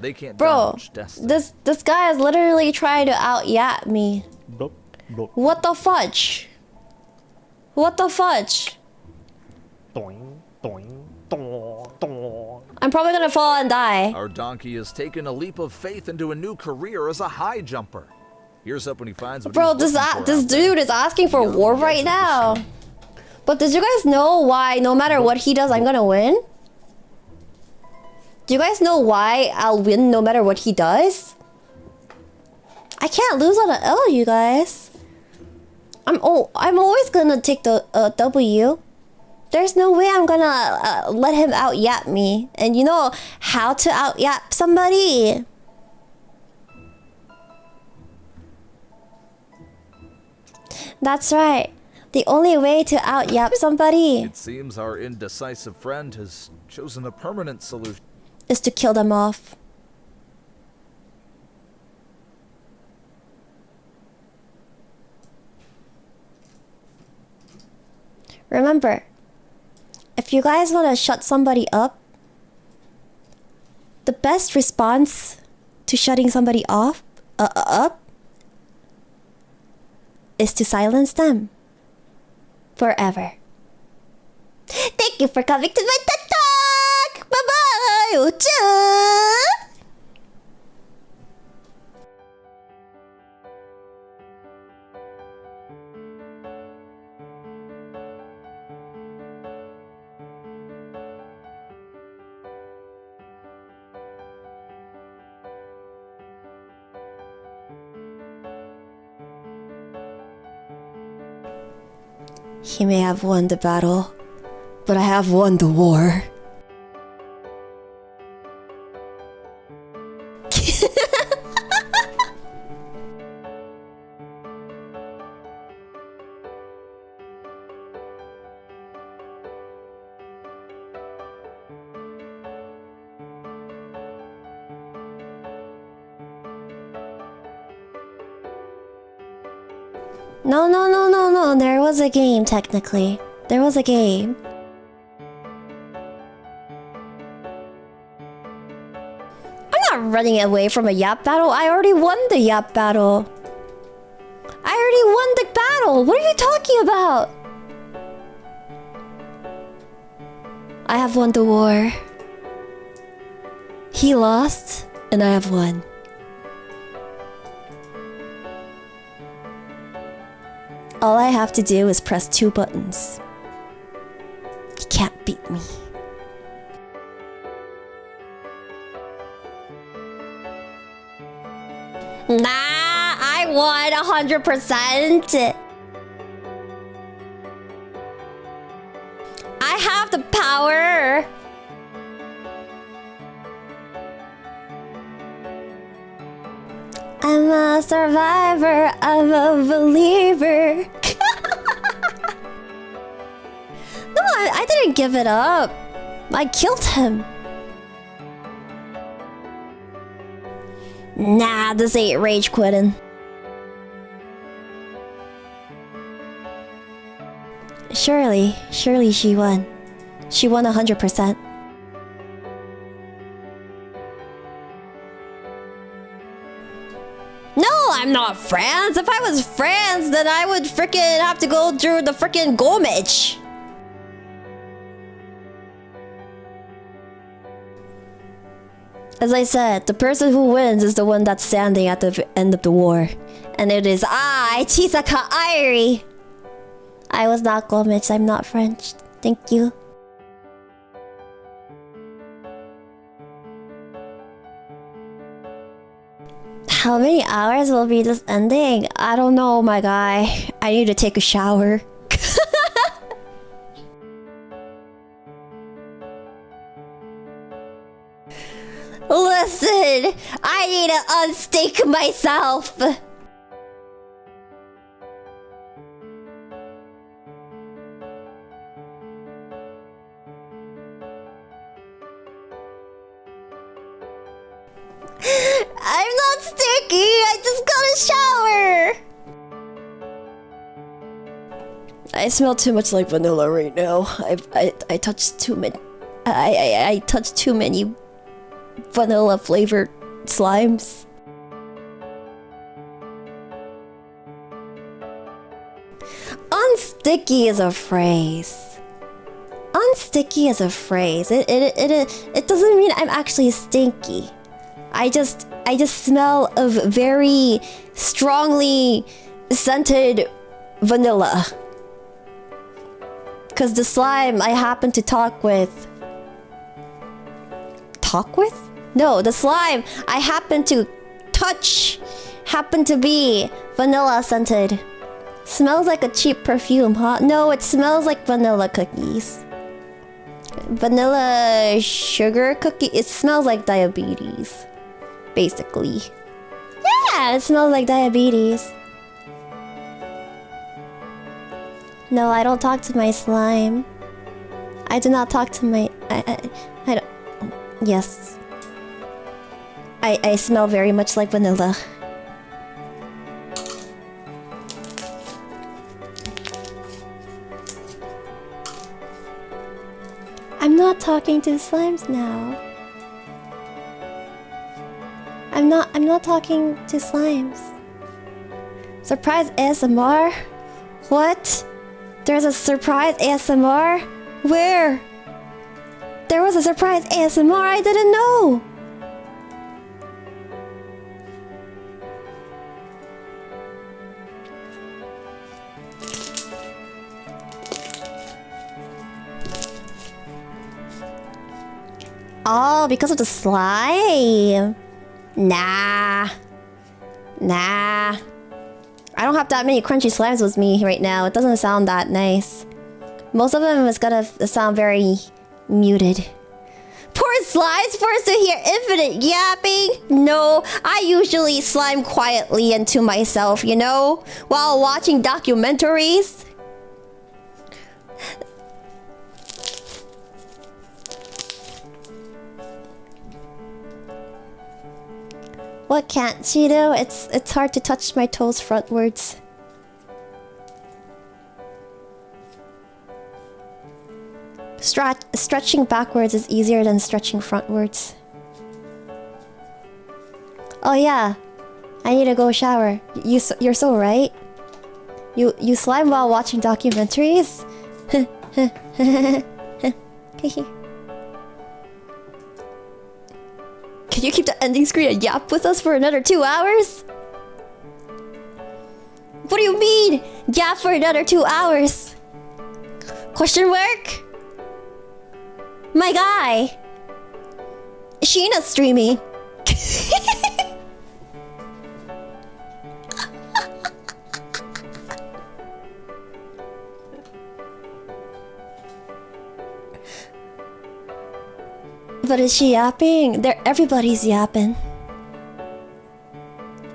they can't Bro, dodge destiny. this guy is literally trying to out-yap me. Blup, blup. What the fudge? What the fudge? Doing, doing, dong, dong. I'm probably gonna fall and die. Our donkey has taken a leap of faith into a new career as a high jumper. Here's up when he finds what Bro, he's this looking for this out there. dude is asking for Beyond war the right edge of the now. snow. But did you guys know why no matter what he does, I'm gonna win? Do you guys know why I'll win no matter what he does? I can't lose on an L, you guys. I'm always gonna take the W. There's no way I'm gonna let him out yap me. And you know how to out yap somebody? That's right. The only way to out yap somebody It seems our indecisive friend has chosen a permanent solution. is to kill them off. Remember, if you guys want to shut somebody up, the best response to shutting somebody off up is to silence them forever. Thank you for coming to my TED Talk! Bye-bye! Ucha! He may have won the battle, but I have won the war. No, no, no, no, no. There was a game, technically. There was a game. I'm not running away from a yap battle. I already won the yap battle. I already won the battle. What are you talking about? I have won the war. He lost, and I have won. All I have to do is press 2 buttons. He can't beat me. Nah, I won 100%. I have the power. I'm a survivor, I'm a believer. No, I didn't give it up. I killed him. Nah, this ain't rage quitting. Surely she won. She won 100%. No, I'm not France. If I was France, then I would frickin' have to go through the frickin' goal match. As I said, the person who wins is the one that's standing at the end of the war. And it is I, Chisaka Airi. I was not goal match. I'm not French. Thank you. How many hours will be this ending? I don't know, my guy. I need to take a shower. Listen, I need to unstake myself. I'm not sticky. I just got a shower. I smell too much like vanilla right now. I touched too many. I touched too many vanilla flavored slimes. Unsticky is a phrase. Unsticky is a phrase. It doesn't mean I'm actually stinky. I just smell of very strongly scented vanilla. Cause the slime I happen to talk with. Talk with? No, the slime I happen to touch happen to be vanilla scented. Smells like a cheap perfume, huh? No, it smells like vanilla cookies. Vanilla sugar cookie. It smells like diabetes. Basically. Yeah, it smells like diabetes. No, I don't talk to my slime. I do not talk to my... I don't... Yes. I smell very much like vanilla. I'm not talking to slimes now. I'm not talking to slimes. Surprise ASMR? What? There's a surprise ASMR? Where? There was a surprise ASMR, I didn't know! Oh, because of the slime. Nah. I don't have that many crunchy slimes with me right now. It doesn't sound that nice. Most of them is gonna sound very muted. Poor slimes forced to hear infinite yapping. No, I usually slime quietly and to myself, you know, while watching documentaries. What can't she do? It's hard to touch my toes frontwards. Stretching backwards is easier than stretching frontwards. Oh yeah, I need to go shower. You're so right. You slime while watching documentaries? Can you keep the ending screen and yap with us for another 2 hours? What do you mean? Yap for another 2 hours? Question mark? My guy. Sheena's streaming. But is she yapping? Everybody's yapping.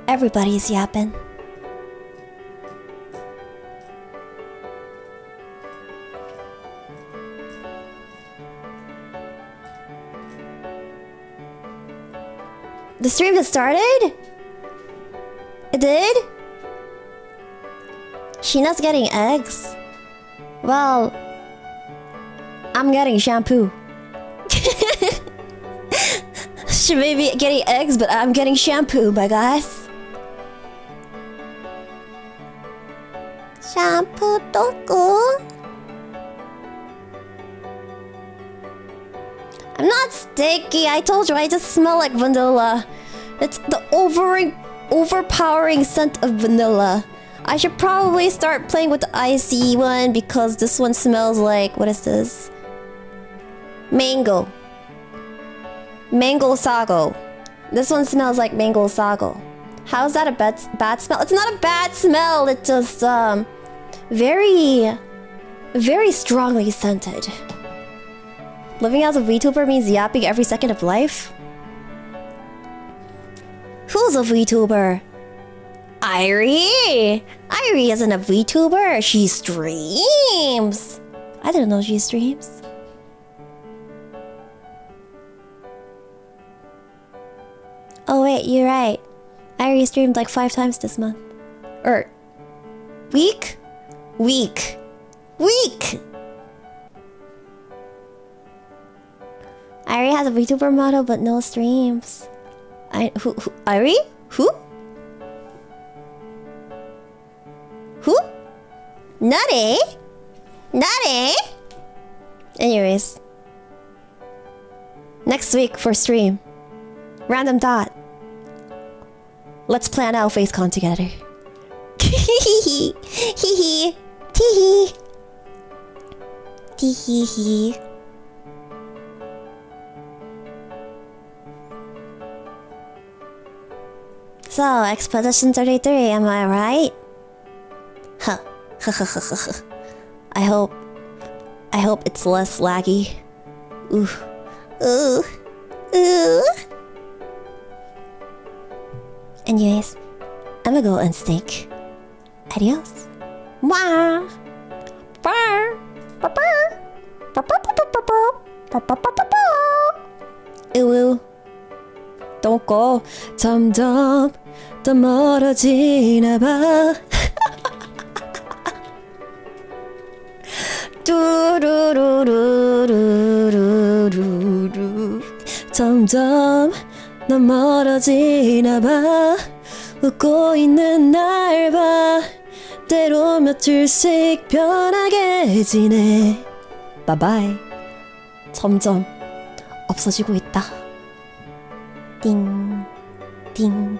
Everybody's yapping. The stream has started? It did? Sheena's getting eggs. Well, I'm getting shampoo. She may be getting eggs, but I'm getting shampoo, my guys. Shampoo doku. I'm not sticky. I told you I just smell like vanilla. It's the overpowering scent of vanilla. I should probably start playing with the icy one because this one smells like, what is this? Mango. Mango sago. This one smells like mango sago. How's that a bad smell? It's not a bad smell. It's just very strongly scented. Living as a VTuber means yapping every second of life? Who's a VTuber? Airi! Airi isn't a VTuber. She streams. I didn't know she streams. Oh wait, you're right. Airi streamed like 5 times this month. Or... Week? Week! Airi has a VTuber model but no streams. Who? Airi? Who? Nutty? Anyways. Next week for stream. Random dot. Let's plan out FaceCon together. Hee hee. So, Expedition 33, am I right? Huh. I hope it's less laggy. Ooh. Anyways, I'm gonna go and snake. Adios. Mwah. Ooh. Don't go. 점점 더 멀어지나 봐. 두루루루루루루. 점점 너 멀어지나 봐. 웃고 있는 날 봐. 때로 며칠씩 변하게 지내. 바이바이. 점점 없어지고 있다. 띵. 띵.